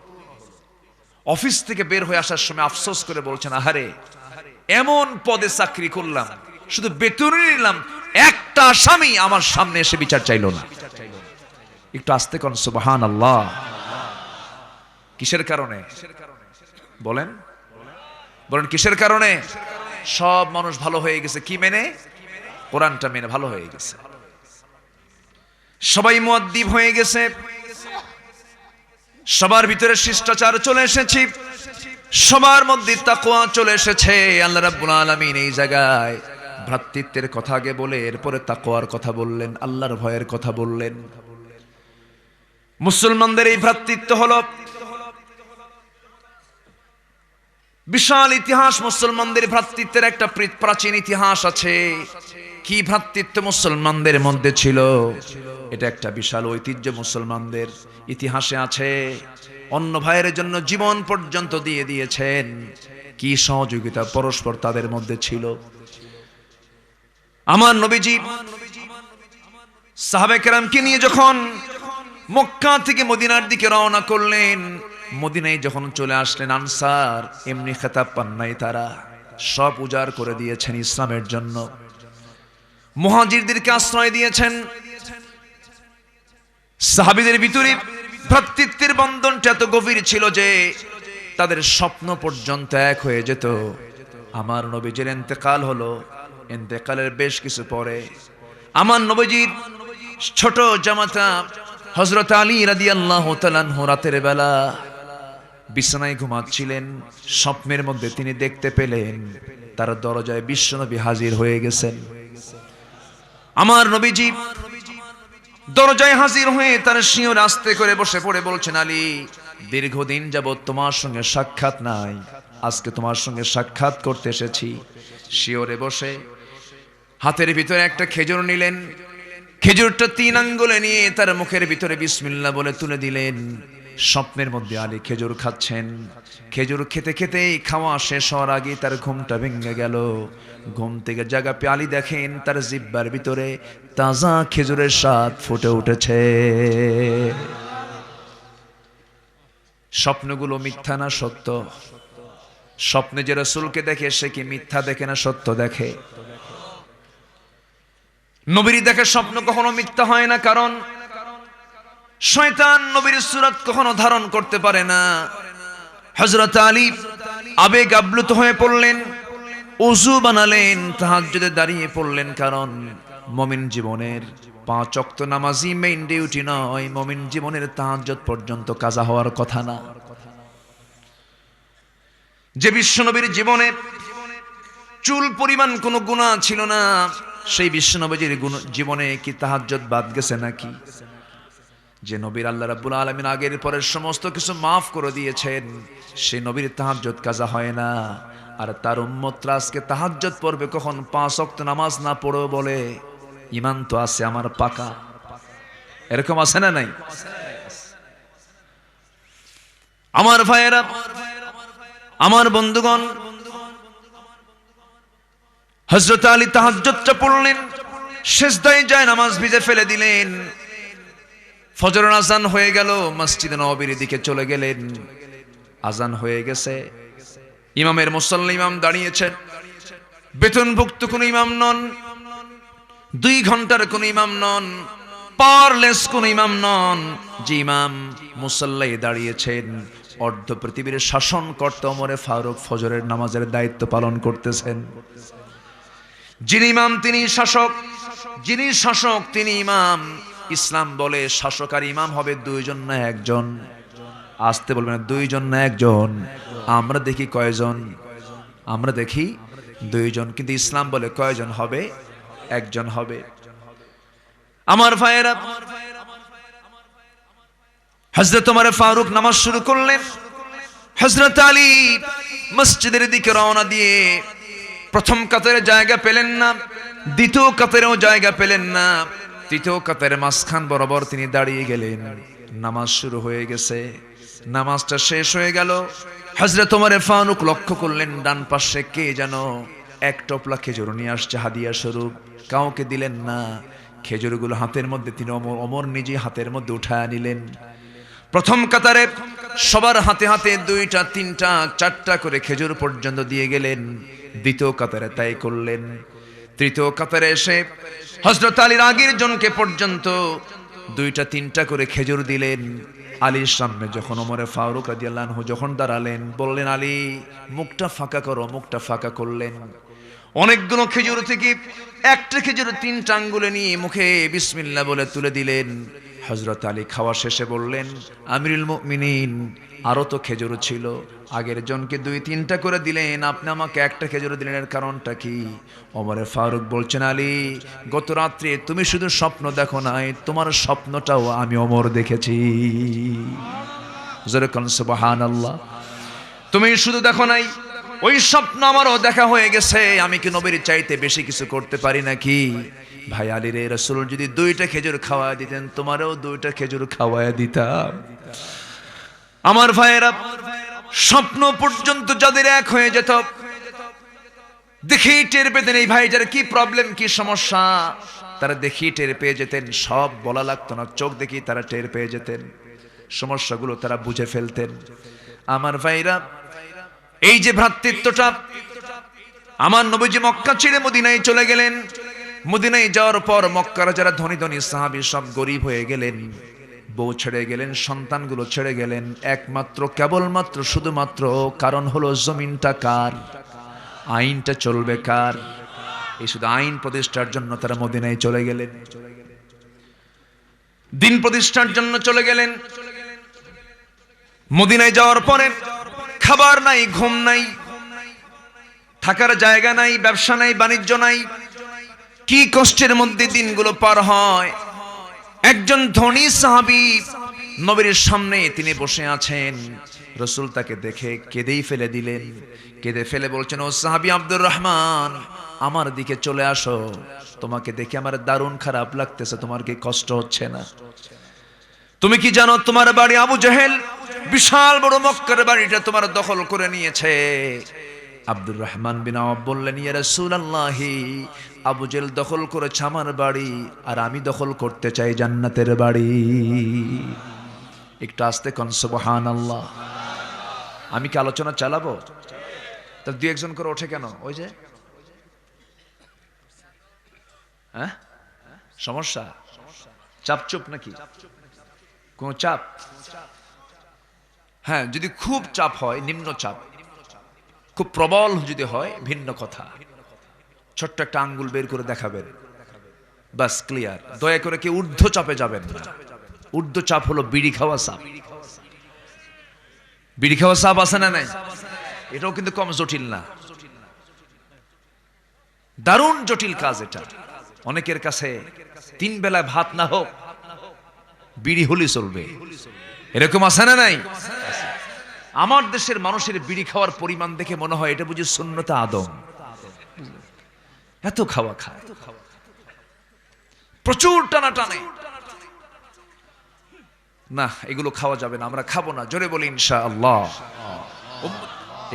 অফিস থেকে বের হয়ে আসার সময় আফসোস করে বলছেন, আহারে এমন পদে চাকরি করলাম, শুধু বেতনই নিলাম, একটা আসামি আমার সামনে এসে বিচার চাইল না। একটু আস্তে কোন সুবহানাল্লাহ। কিসের কারণে বলেন? বলেন কিসের কারণে? সব মানুষ ভালো হয়ে গেছে কি মেনে? কোরআনটা মেনে ভালো হয়ে গেছে। সবাই মুআদ্দিব হয়ে গেছে, সবার ভিতরে শিষ্টাচার চলে এসেছে, সবার মধ্যে তাকওয়া চলে এসেছে। আল্লাহ রাব্বুল আলামিন এই জায়গায় ভ্রাতৃত্বের কথা আগে বলে এরপরে তাকওয়ার কথা বললেন, আল্লাহর ভয়ের কথা বললেন। মুসলমানদের এই ভ্রাতৃত্ব হলো বিশাল ইতিহাস। মুসলমানদের ভ্রাতৃত্বের একটা প্রাচীন ইতিহাস আছে। কি ভ্রাতৃত্ব মুসলমানদের মধ্যে ছিল, এটা একটা বিশাল ঐতিহ্য মুসলমানদের ইতিহাসে আছে। অন্য ভাইয়ের জন্য জীবন পর্যন্ত দিয়ে দিয়েছেন। কি সহযোগিতা পরস্পর তাদের মধ্যে ছিল। আমার নবীজি সাহাবে কেরামকে নিয়ে যখন মক্কা থেকে মদিনার দিকে রওনা করলেন, মদিনায় যখন চলে আসলেন, আনসার এমনি খেতাব পান নাই, তারা সব উজাড় করে দিয়েছেন ইসলামের জন্য। মুহাজিরদেরকে আশ্রয় দিয়েছেন। সাহাবীদের ভিতরে ভ্রাতৃত্বের বন্ধনটা এত গভীর ছিল যে তাদের স্বপ্ন পর্যন্ত এক হয়ে যেত। আমার নবীজির ইন্তেকাল হলো, ইন্তেকালের বেশ কিছু পরে আমার নবীজির ছোট জামাতা হযরত আলী রাদিয়াল্লাহু তাআলা আনহু রাতের বেলা বিছানায় ঘুমাচ্ছিলেন। স্বপ্নের মধ্যে তিনি দেখতে পেলেন তার দরজায় বিশ্বনবী হাজির হয়ে গেছেন। আমার নবীজি দরজায় হাজির হয়ে তার শিয়র আস্তে করে বসে পড়ে বলছেন, আলী, দীর্ঘদিন যাবত তোমার সঙ্গে সাক্ষাৎ নাই, আজকে তোমার সঙ্গে সাক্ষাৎ করতে এসেছি। শিয়রে বসে হাতের ভিতরে একটা খেজুর নিলেন, খেজুরটা 3 আঙ্গুলে নিয়ে তার মুখের ভিতরে বিসমিল্লাহ বলে তুলে দিলেন। স্বপ্নের মধ্যে আলী খেজুর খাচ্ছেন। খেজুর খেতে খেতেই খাওয়া শেষ হওয়ার আগে তার ঘুমটা ভেঙে গেল। ঘুম থেকে জাগা পেয়ে আলী দেখেন তার জিহ্বার ভিতরে তাজা খেজুরের স্বাদ ফুটে উঠেছে। স্বপ্নগুলো মিথ্যা না সত্য? স্বপ্নে যে রাসূলকে দেখে সে কি মিথ্যা দেখে না সত্য দেখে? নবীর দেখে স্বপ্ন কখনো মিথ্যা হয় না, কারণ শয়তান নবীর সূরত কখনো ধারণ করতে পারে না। হযরত আলী আবেগ আপ্লুত হয়ে পড়লেন, ওযু বানালেন, তাহাজ্জুদে দাঁড়িয়ে পড়লেন, কারণ মুমিন জীবনের 5 ওয়াক্ত নামাজই মেইন ডিউটি নয়, মুমিন জীবনের তাহাজ্জুদ পর্যন্ত কাজা হওয়ার কথা না। যে বিশ্বনবীর জীবনে চুল পরিমাণ কোনো গুনাহ ছিল না, সেই বিশ্বনবীর জীবনে কি তাহাজ্জুদ বাদ গেছে নাকি? যে নবীর আল্লাহ রাব্বুল আলামিন আগের পরের সমস্ত কিছু মাফ করে দিয়েছেন, সেই নবীর তাহাজ্জুদ কাজা হয় না। আর তার উম্মতরা আজকে তাহাজ্জুদ পড়বে কখন? 5 ওয়াক্ত নামাজ না পড়েও বলে ঈমান তো আছে আমার পাকা। এরকম আছে না নাই? আমার ভাইয়েরা, আমার বন্ধুগণ, হযরত আলী তাহাজ্জুদটা পড়লেন, সিজদায় যায় নামাজ ভিজে ফেলে দিলেন। ফজরের আজান হয়ে গেল, মসজিদে নববীর দিকে চলে গেলেন। আজান হয়ে গেছে, ইমামের মুসল্লি ইমাম দাঁড়িয়েছেন। বেতনভুক্ত কোন ইমাম নন, 2 ঘন্টার কোন ইমাম নন, পাওয়ারলেস কোন ইমাম নন। যে ইমাম মুসল্লি দাঁড়িয়েছেন, অর্ধ পৃথিবীর শাসনকর্তা ওমরে ফারুক ফজরের নামাজের দায়িত্ব পালন করতেছেন। যিনি ইমাম তিনি শাসক, যিনি শাসক তিনি ইমাম। ইসলাম বলে শাসক আর ইমাম হবে 2 জন না 1 জন। আসতে বলবেন 2 জন না 1 জন। আমরা দেখি কয়জন? আমরা দেখি 2 জন, কিন্তু ইসলাম বলে কয়জন হবে? 1 জন হবে। আমার ভাইয়েরা, হযরত ওমর ফারুক নামাজ শুরু করলেন। হযরত আলী মসজিদের দিকে রওনা দিয়ে প্রথম কাতারে জায়গা পেলেন না, দ্বিতীয় কাতারেও জায়গা পেলেন না, তৃতীয় কাতারের মাঝখান বরাবর তিনি দাঁড়িয়ে গেলেন। নামাজ শুরু হয়ে গেছে, নামাজটা শেষ হয়ে গেল। হযরত ওমর ফারুক লক্ষ্য করলেন ডান পাশে কে যেন 1 টোপলা খেজুর নিয়ে আসছে হাদিয়া স্বরূপ। কাউকে দিলেন না। খেজুরগুলো হাতের মধ্যে তিনি ওমর নিজে হাতের মধ্যে উঠায় নিলেন। প্রথম কাতারে সবার হাতে হাতে 2টা 3টা 4টা করে খেজুর পর্যন্ত দিয়ে গেলেন। দ্বিতীয় কাতারে তাই করলেন। তৃতীয় কাতারে এসে হযরত আলীর আগের জনকে পর্যন্ত 2টা 3টা করে খেজুর দিলেন। আলীর সামনে যখন ওমর ফারুক রাদিয়াল্লাহু আনহু যখন দাঁড়ালেন, বললেন আলী মুখটা ফাঁকা করো। মুখটা ফাঁকা করলেন। অনেকগুলো খেজুর থেকে একটা খেজুর 3টা আঙ্গুলে নিয়ে মুখে বিসমিল্লাহ বলে তুলে দিলেন। হযরত আলী খাওয়া শেষে বললেন, আমিরুল মুমিনিন, আরো তো খেজুর ছিল, আগের জনকে 2-3টা করে দিলেন, আপনি আমাকে একটা খেজুর দিলেন, এর কারণটা কি? ওমর ফারুক বলছেন, আলী গত রাত্রে তুমি শুধু স্বপ্ন দেখো নাই, তোমার স্বপ্নটাও আমি ওমর দেখেছি। জোরে কোন সুবহানাল্লাহ। তুমি শুধু দেখো নাই, ওই স্বপ্ন আমারও দেখা হয়ে গেছে। আমি কি নবীর চাইতে বেশি কিছু করতে পারি নাকি? ভাই আলী রে, রাসূল যদি 2টা খেজুর খাওয়ায় দিতেন, তোমারও 2টা খেজুর খাওয়ায় দিতাম। আমার ভাইয়েরা, স্বপ্ন পর্যন্ত যাদের এক হয়ে যেত, দেখেই টের পেতেন এই ভাইটার কি প্রবলেম, কি সমস্যা, তারা দেখেই টের পেয়ে যেতেন। সব বলা লাগতো না, চোখ দেখেই তারা টের পেয়ে যেতেন, সমস্যাগুলো তারা বুঝে ফেলতেন। আমার ভাইরা, এই যে ভ্রাতৃত্বটা, আমার নবীজি মক্কা ছেড়ে মদিনায় চলে গেলেন। মদিনায় যাওয়ার পর মক্কার যারা ধনী ধনী সাহাবী সব গরিব হয়ে গেলেন, বউ ছেড়ে গেলেন, সন্তানগুলো ছেড়ে গেলেন, একমাত্র কেবলমাত্র শুধুমাত্র কারণ হলো জমিনটা কার, আইনটা চলবে কার। এই শুধু আইন প্রতিষ্ঠার জন্য তারা মদিনায় চলে গেলেন, দিন প্রতিষ্ঠার জন্য চলে গেলেন। মদিনায় যাওয়ার পরে খাবার নাই, ঘুম নাই, থাকার জায়গা নাই, ব্যবসা নাই, বাণিজ্য নাই, কি কষ্টের মধ্যে দিনগুলো পার হয়। একজন ধনী সাহাবী নবীর সামনে তিনি বসে আছেন। রাসূল তাকে দেখে কেঁদেই ফেলে দিলেন। কেঁদে ফেলে বলছেন, ও সাহাবী আব্দুর রহমান, আমার দিকে চলে আসো, তোমাকে দেখে আমার দারুণ খারাপ লাগতেছে, তোমার কি কষ্ট হচ্ছে না? তুমি কি জানো তোমার বাড়ি আবু জেহেল বিশাল বড় মক্কার বাড়িটা তোমার দখল করে নিয়েছে? আব্দুর রহমান বিন আওফ বললেন, ইয়া রাসূলুল্লাহ, আবু জেহেল দখল করেছে আমার বাড়ি, আর আমি দখল করতে চাই জান্নাতের বাড়ি। একটু আস্তে কোন সুবহানাল্লাহ। আমি কি আলোচনা চালাবো? তার দুই একজন করে ওঠে কেন? ওই যে হ্যাঁ, সমস্যা চাপচুপ নাকি কোন চাপ? হ্যাঁ, যদি খুব চাপ হয়, নিম্ন চাপ, খুব প্রবল যদি হয় ভিন্ন কথা। ছোট্ট একটা আঙ্গুল বের করে দেখাবেন, বাস ক্লিয়ার। দয়া করে কি ঊর্ধ্ব চাপে যাবেন না। ঊর্ধ্ব চাপ হলো বিড়ি খাওয়া চাপ। বিড়ি খাওয়া চাপ আছে না নাই? এটাও কিন্তু কম জটিল না, দারুণ জটিল কাজ এটা। অনেকের কাছে 3 বেলায় ভাত না হোক, বিড়ি হলে চলবে, এরকম আছে না নাই? আমার দেশের মানুষের বিড়ি খাওয়ার পরিমাণ দেখে মনে হয় এটা বুঝি সুন্নতে আদম। এত খাওয়া খায়, প্রচুর টানা টানে। না, এগুলো খাওয়া যাবে না, আমরা খাবো না। জোরে বলি ইনশাআল্লাহ।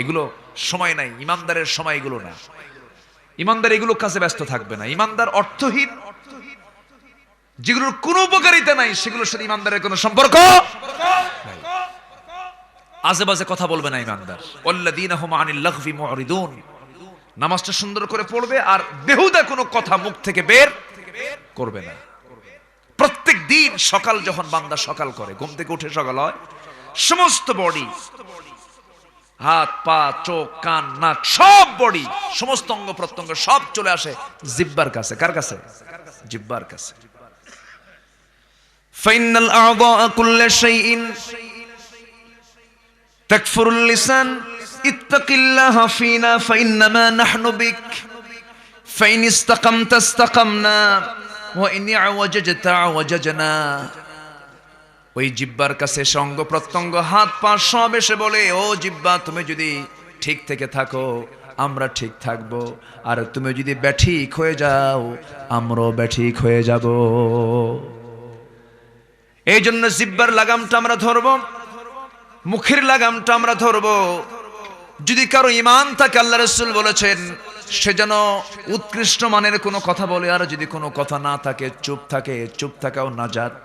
এগুলো সময় নাই, ইমানদারের সময় এগুলো না। ইমানদার এগুলো কাজে ব্যস্ত থাকবে না। ইমানদার অর্থহীন, যেগুলোর কোনো উপকারিতা নাই, সেগুলোর সাথে ইমানদারের কোনো সম্পর্ক নাই। আজে বাজে কথা বলবে না ইমানদার। ওয়াল্লাযীনা হুম আনিল লাগফি মুরিদুন। নামাজটা সুন্দর করে পড়বে আর বেহুদা কোনো কথা মুখ থেকে বের করবে না। প্রত্যেক দিন সকাল যখন বান্দা সকাল করে, ঘুম থেকে উঠে সকাল হয়, সমস্ত বডি, হাত পা চোখ কান নাক সব বডি, সমস্ত অঙ্গ প্রত্যঙ্গ সব চলে আসে জিহ্বার কাছে। কার কাছে? জিহ্বার কাছে। ফাইনাল আ'যা কুল্লু শাইইন তাকফুরুল লিসান ইত্তাকিল্লাহা ফিনা ফাইন্নামা নাহনু বিক ফাইন ইসতাকামতা ইসতাকামনা ওয়া ইন আওয়াজাজতা আওয়াজাজনা। ওই জিহ্বার কাছে অঙ্গ প্রত্যঙ্গ হাত পা সব এসে বলে, ও জিহ্বা, তুমি যদি ঠিক থেকে থাকো আমরা ঠিক থাকবো, আর তুমি যদি ব্যাঠিক হয়ে যাও আমরাও ব্যাঠিক হয়ে যাব। এই জন্য জিহ্বার লাগামটা আমরা ধরবো, মুখের লাগামটা আমরা ধরবো। যদি কারো ঈমান থাকে, আল্লাহ রাসূল বলেছেন সে যেন উৎকৃষ্ট মানের কোনো কথা বলে, আর যদি কোনো কথা না থাকে চুপ থাকে। চুপ থাকাও নাজাত।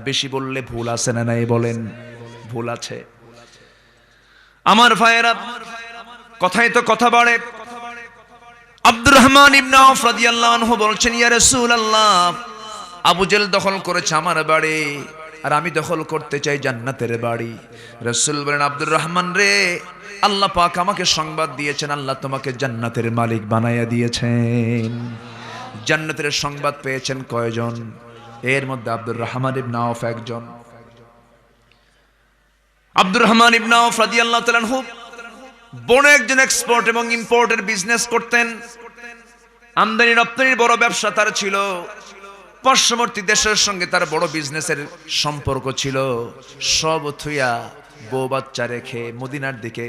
বেশি বললে ভুল আছে না নাই? বলেন, ভুল আছে। আমার ভাইয়েরা, কথাই তো কথা বাড়ে। আব্দুর রহমান ইবনে আওফ রাদিয়াল্লাহু আনহু বলছেন, ইয়া রাসূলুল্লাহ, আবু জেল দখল করেছে আমার বাড়ি, আর আমি দখল করতে চাই জান্নাতের বাড়ি। রাসূল বলেন, আব্দুর রহমান রে, আল্লাহ পাক আমাকে সংবাদ দিয়েছেন, আল্লাহ তোমাকে জান্নাতের মালিক বানাইয়া দিয়েছেন। জান্নাতের সংবাদ পেয়েছেন কয়জন? এর মধ্যে আব্দুর রহমান ইবনে আওফ একজন। আব্দুর রহমান ইবনে আওফ রাদিয়াল্লাহু তাআলা আনহু বড় একজন এক্সপোর্ট এবং ইম্পোর্টের বিজনেস করতেন। আমদানি রপ্তানির বড় ব্যবসা তার ছিল। পার্শ্ববর্তী দেশের সঙ্গে তার বড় বিজনেসের সম্পর্ক ছিল। সব থুইয়া বউ বাচ্চা রেখে মদিনার দিকে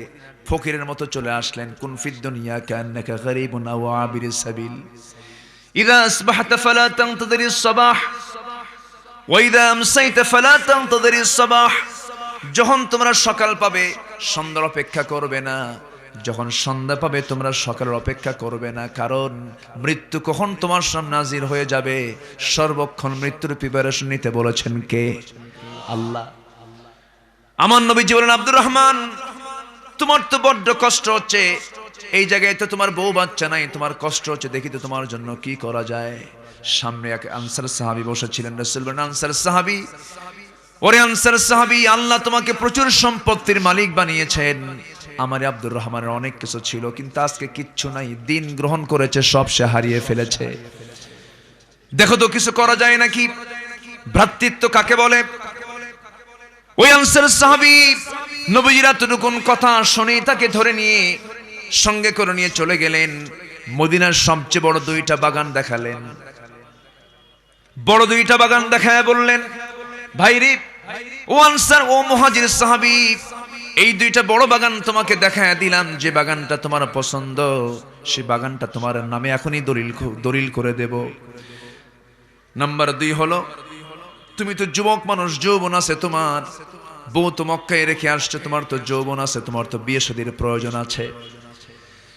ফকিরের মতো চলে আসলেন। কুন ফিদ দুনিয়া কান্নাকা গরীবুন আও আবিরুস সাবিল, ইযা আসবাহতা ফালা তানতাযিরিস সাবাহ ওয়া ইযা আমসাইতা ফালা তানতাযিরিস সাবাহ। যখন তোমরা সকাল পাবে সন্ধ্যার অপেক্ষা করবে না, যখন সন্ধ্যা পাবে তোমরা সকালের অপেক্ষা করবে না। কারণ মৃত্যু কখন তোমার সামনে হাজির হয়ে যাবে, সর্বক্ষণ মৃত্যুর প্রিপারেশন নিতে বলেছেন কে? আল্লাহ। আমার নবীজি বলেন, আব্দুর রহমান, তোমার তো বড্ড কষ্ট হচ্ছে, এই জায়গায় তো তোমার বউ বাচ্চা নাই, তোমার কষ্ট হচ্ছে, দেখি তো তোমার জন্য কি করা যায়। সামনে এক আনসার সাহাবী বসেছিলেন। রাসূল বলেন, আনসার সাহাবী, ওরে আনসার সাহাবী, আল্লাহ তোমাকে প্রচুর সম্পত্তির মালিক বানিয়েছেন। আমার আব্দুর রহমানের অনেক কিছু ছিল, কিন্তু আজকে কিচ্ছু নাই। দিন গ্রহণ করেছে, সব সে হারিয়ে ফেলেছে। দেখো তো কিছু করা যায় নাকি? ভ্রাতৃত্ব কাকে বলে? ওই আনসার সাহাবী নবীজির এতটুকুন কথা শুনেই তাকে ধরে নিয়ে সঙ্গে করে নিয়ে চলে গেলেন। মদিনার সবচেয়ে বড় 2টা বাগান দেখালেন। বড় 2টা বাগান দেখায় বললেন, ভাইরে, ও আনসার, ও মুহাজির সাহাবী, এই 2টা বড় বাগান তোমাকে দেখায় দিলাম। যে বাগানটা তোমার পছন্দ সেই বাগানটা তোমার নামে এখনই দলিল করে দেব। নাম্বার 2 হলো, তুমি তো যুবক মানুষ, যৌবন আছে তোমার, বউ তো মক্কায় রেখে আসছে, তোমার তো যৌবন আছে, তোমার তো বিয়ে শাদীর প্রয়োজন আছে।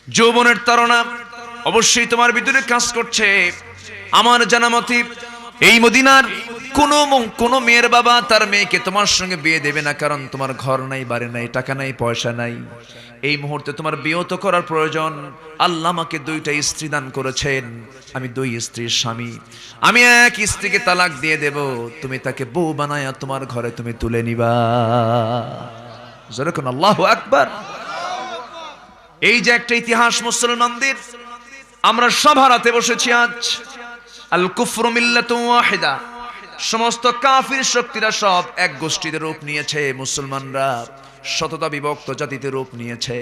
যৌবনের তাড়না অবশ্যই তোমার ভিতরে কাজ করছে। আমার জানা মতে এই মদিনার কোন মেয়ের বাবা তার মেয়েকে তোমার সঙ্গে বিয়ে দেবে না, কারণ তোমার ঘর নাই, বাড়ি নাই, টাকা নাই, পয়সা নাই। এই মুহূর্তে তোমার বিয়ে তো করার প্রয়োজন। আল্লাহ আমাকে 2টা স্ত্রী দান করেছেন, আমি 2 স্ত্রীর স্বামী। আমি এক স্ত্রীকে তালাক দিয়ে দেব, তুমি তাকে বউ বানায়া তোমার ঘরে তুমি তুলে নিবা। জোরে কোন আল্লাহু আকবার। এই যে একটা ইতিহাস মুসলমানদের, আমরা সব হারাতে বসেছি আজ। আল কুফরু মিল্লাতুন ওয়াহিদা, সমস্ত কাফির শক্তিরা সব এক গোষ্ঠীতে রূপ নিয়েছে, মুসলমানরা শততা বিভক্ত জাতিতে রূপ নিয়েছে।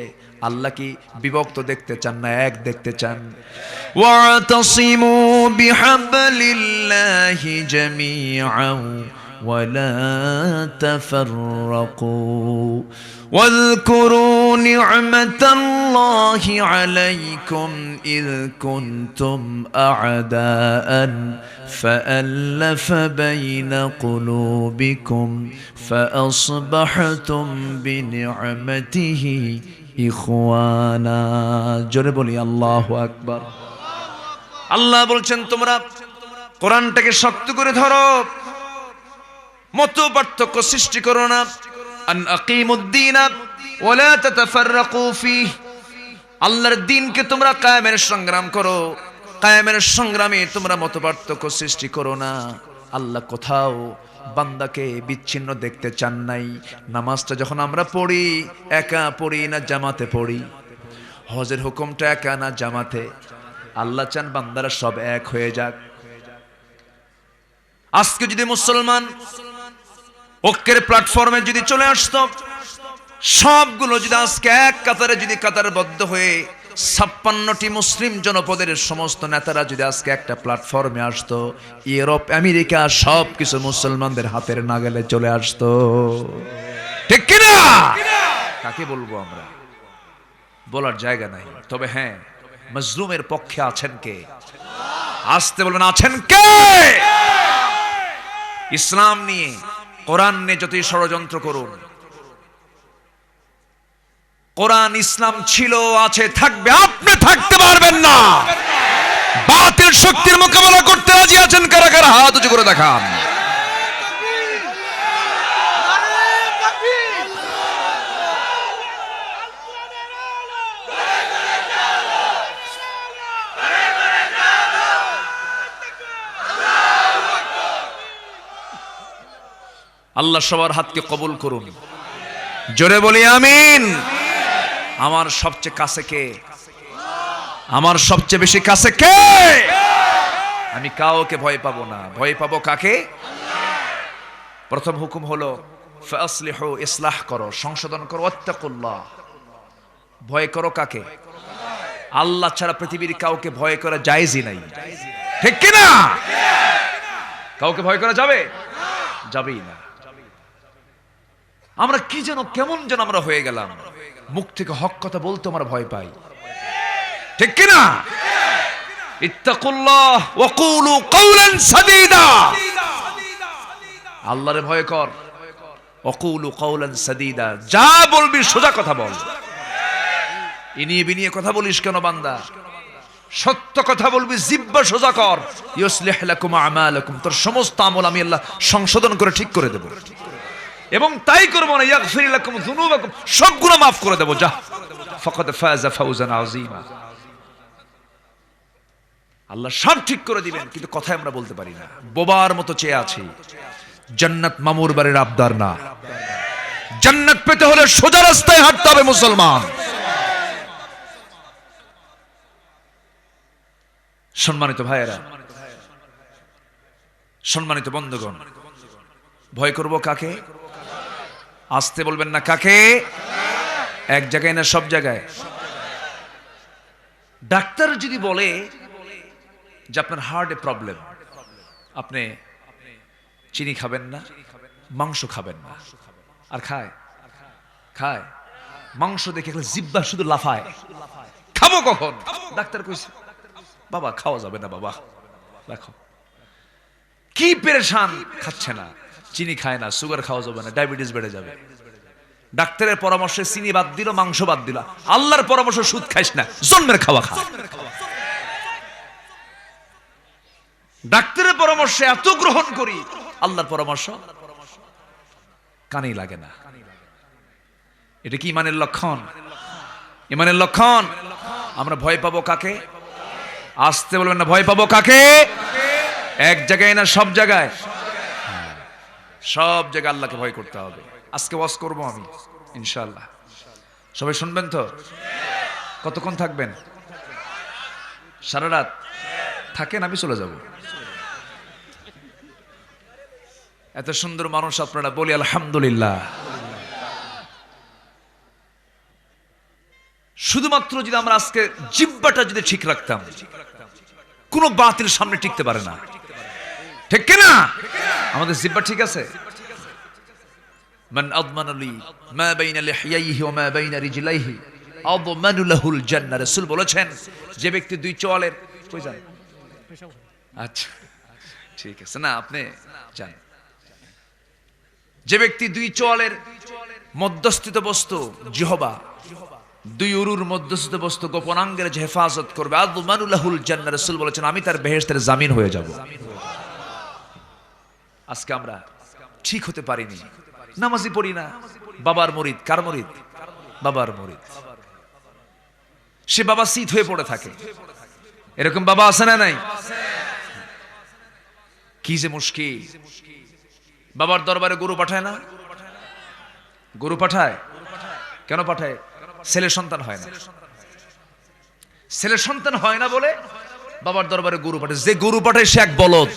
আল্লাহ কি বিভক্ত দেখতে চান না, এক দেখতে চান। ওয়াতাসিমু বিহাবলিল্লাহি জামিআন ওয়ালা তাফাররাকু واذكروا نعمة الله عليكم إذ كنتم أعداء فألف بين قلوبكم فأصبحتم بنعمته إخوانا جربوا الله أكبر। আল্লাহ বলছেন তোমরা কোরআনটাকে শক্ত করে ধরো, মত পার্থক্য সৃষ্টি করো না। আন আকিমুদ্দিন ওয়ালা তাতাফাররাকু ফিহি, আল্লাহর দ্বীনকে তোমরা কায়েমের সংগ্রাম করো, কায়েমের সংগ্রামে তোমরা মতপার্থক্য সৃষ্টি করো না। আল্লাহ কোথাও বান্দাকে বিচ্ছিন্ন দেখতে চান নাই। নামাজটা যখন আমরা পড়ি, একা পড়ি না জামাতে পড়ি? হজের হুকুমটা একা না জামাতে? আল্লাহ চান বান্দারা সব এক হয়ে যাক। আজকে যদি মুসলমান ঐক্যের প্ল্যাটফর্মে যদি চলে আসতো, সবগুলো যদি আজকে এক কাতারে যদি কাতারবদ্ধ হয়ে 56টি মুসলিম জনপদের সমস্ত নেতারা যদি আজকে একটা প্ল্যাটফর্মে আসতো, ইউরোপ আমেরিকা সবকিছু মুসলমানদের হাতের নাগালে চলে আসতো। ঠিক কিনা? কাকে বলবো আমরা? বলার জায়গা নাই। তবে হ্যাঁ, মজলুমের পক্ষে আছেন কে? আসতে বলবেন, আছেন কে? ইসলাম নিয়ে, কোরআন নিয়ে যতই ষড়যন্ত্র করুন, কোরআন ইসলাম ছিল, আছে, থাকবে, আপনি থাকতে পারবেন না। বাতিল শক্তির মোকাবেলা করতে রাজি আছেন কারা কারা? হাত উঁচু করে দেখান। আল্লাহ সবার হাতকে কবুল করুন। জোরে বলি আমিন। আমার সবচেয়ে কাছে কে? আমার সবচেয়ে বেশি কাছে কে? আমি কাউকে ভয় পাবো না। ভয় পাবো কাকে? প্রথম হুকুম হলো ফাসলিহু, ইসলাহ করো, সংশোধন করো। ওয়াত্তাকুল্লাহ, ভয় করো কাকে? আল্লাহ ছাড়া পৃথিবীর কাউকে ভয় করা জায়েজই নাই। ঠিক কি না? কাউকে ভয় করা যাবে? যাবেই না। আমরা কি যেন কেমন যেন আমরা হয়ে গেলাম, মুখ থেকে হক কথা বলতে আমরা ভয় পাই। ঠিক কি না? ইত্তাকুল্লাহ ওয়া কুলু কাওলান সাদীদা, আল্লাহরে ভয় কর। ওয়া কুলু কাওলান সাদীদা, যা বলবি সোজা কথা বল। ইনিয়ে বিনিয়ে কথা বলিস কেন বান্দা? সত্য কথা বলবি, জিহ্বা সোজা কর। ইউসলিহ লাকুম আমালাকুম, তোর সমস্ত আমল আমি আল্লাহ সংশোধন করে ঠিক করে দেব। এবং তাই করব না, ইয়াগফির লাকুম যুনুবাকুম, সবগুলো মাফ করে দেব। যা ফাকাদ ফাযা ফাওজান আযীমা। আল্লাহ সব ঠিক করে দিবেন, কিন্তু কথা আমরা বলতে পারি না, বোবার মতো চেয়ে আছি। জান্নাত মামুর বাড়ির আবদার না। জান্নাত পেতে হলে সোজা রাস্তায় হাঁটতে হবে মুসলমান। সম্মানিত ভাইয়েরা, সম্মানিত বন্ধুগণ, ভয় করব কাকে? আসতে বলবেন না কাকে? এক জায়গায় না সব জায়গায়? ডাক্তার যদি বলে যে আপনার হার্টে প্রবলেম, আপনি চিনি খাবেন না, মাংস খাবেন না, আর খায় খায় মাংস দেখে জিহ্বা শুধু লাফায়, খাবো কখন? ডাক্তার কইছে বাবা খাওয়া যাবে না, বাবা দেখো কি পেরেশান, খাচ্ছে না, চিনি খায় না, সুগার খাওয়া যাবে না, ডায়াবেটিস বেড়ে যাবে। ডাক্তারের পরামর্শে চিনি বাদ দিল, মাংস বাদ দিল। আল্লাহর পরামর্শ সুদ খাইস না, জন্মের খাওয়া খা। ডাক্তারের পরামর্শ এত গ্রহণ করি, আল্লাহর পরামর্শ কানেই লাগে না। এটা কি ইমানের লক্ষণ? ইমানের লক্ষণ। আমরা ভয় পাবো কাকে? আসতে বলবেন না, ভয় পাবো কাকে? এক জায়গায় না, সব জায়গায়। সব জায়গায় আল্লাহকে ভয় করতে হবে। আজকে ওয়াজ করবো আমি ইনশাআল্লাহ, সবাই শুনবেন তো? কতক্ষণ থাকবেন? সারা রাত থাকেন, আমি চলে যাব। এত সুন্দর মানুষ আপনারা, বলি আলহামদুলিল্লাহ। শুধুমাত্র যদি আমরা আজকে জিহ্বাটা যদি ঠিক রাখতাম, কোন বাতিল সামনে টিকতে পারে না, ঠিক কিনা? আমাদের জিহ্বা ঠিক আছে? মান আযমানা লি মা বাইনা লিহইয়াইহি ওয়া মা বাইনা রিজলাইহি আযমানু লাহুল জান্নাহ। রাসূল বলেছেন, যে ব্যক্তি দুই চোয়ালের, কই যান? আচ্ছা ঠিক আছে, না আপনি যান। যে ব্যক্তি দুই চোয়ালের মধ্যস্থিত বস্তু জিহবা, দুই উরুর মধ্যস্থিত বস্তু গোপনাঙ্গের যে হেফাজত করবে, আযমানু লাহুল জান্নাহ। রাসূল বলেছেন, আমি তার বেহেশতের জামিন হয়ে যাব। আজকে আমরা ঠিক হতে পারিনি, নামাজি পড়ি না, বাবার মুরিদ। কার মুরিদ? বাবার মুরিদ। সে বাবা সিট হয়ে পড়ে থাকে। এরকম বাবা আছে না নাই? কি যে মুশকিল। বাবার দরবারে গরু পাঠায় না? গরু পাঠায়। কেন পাঠায়? ছেলে সন্তান হয় না। ছেলে সন্তান হয় না বলে বাবার দরবারে গরু পাঠায়। যে গরু পাঠায় সে এক বলদ।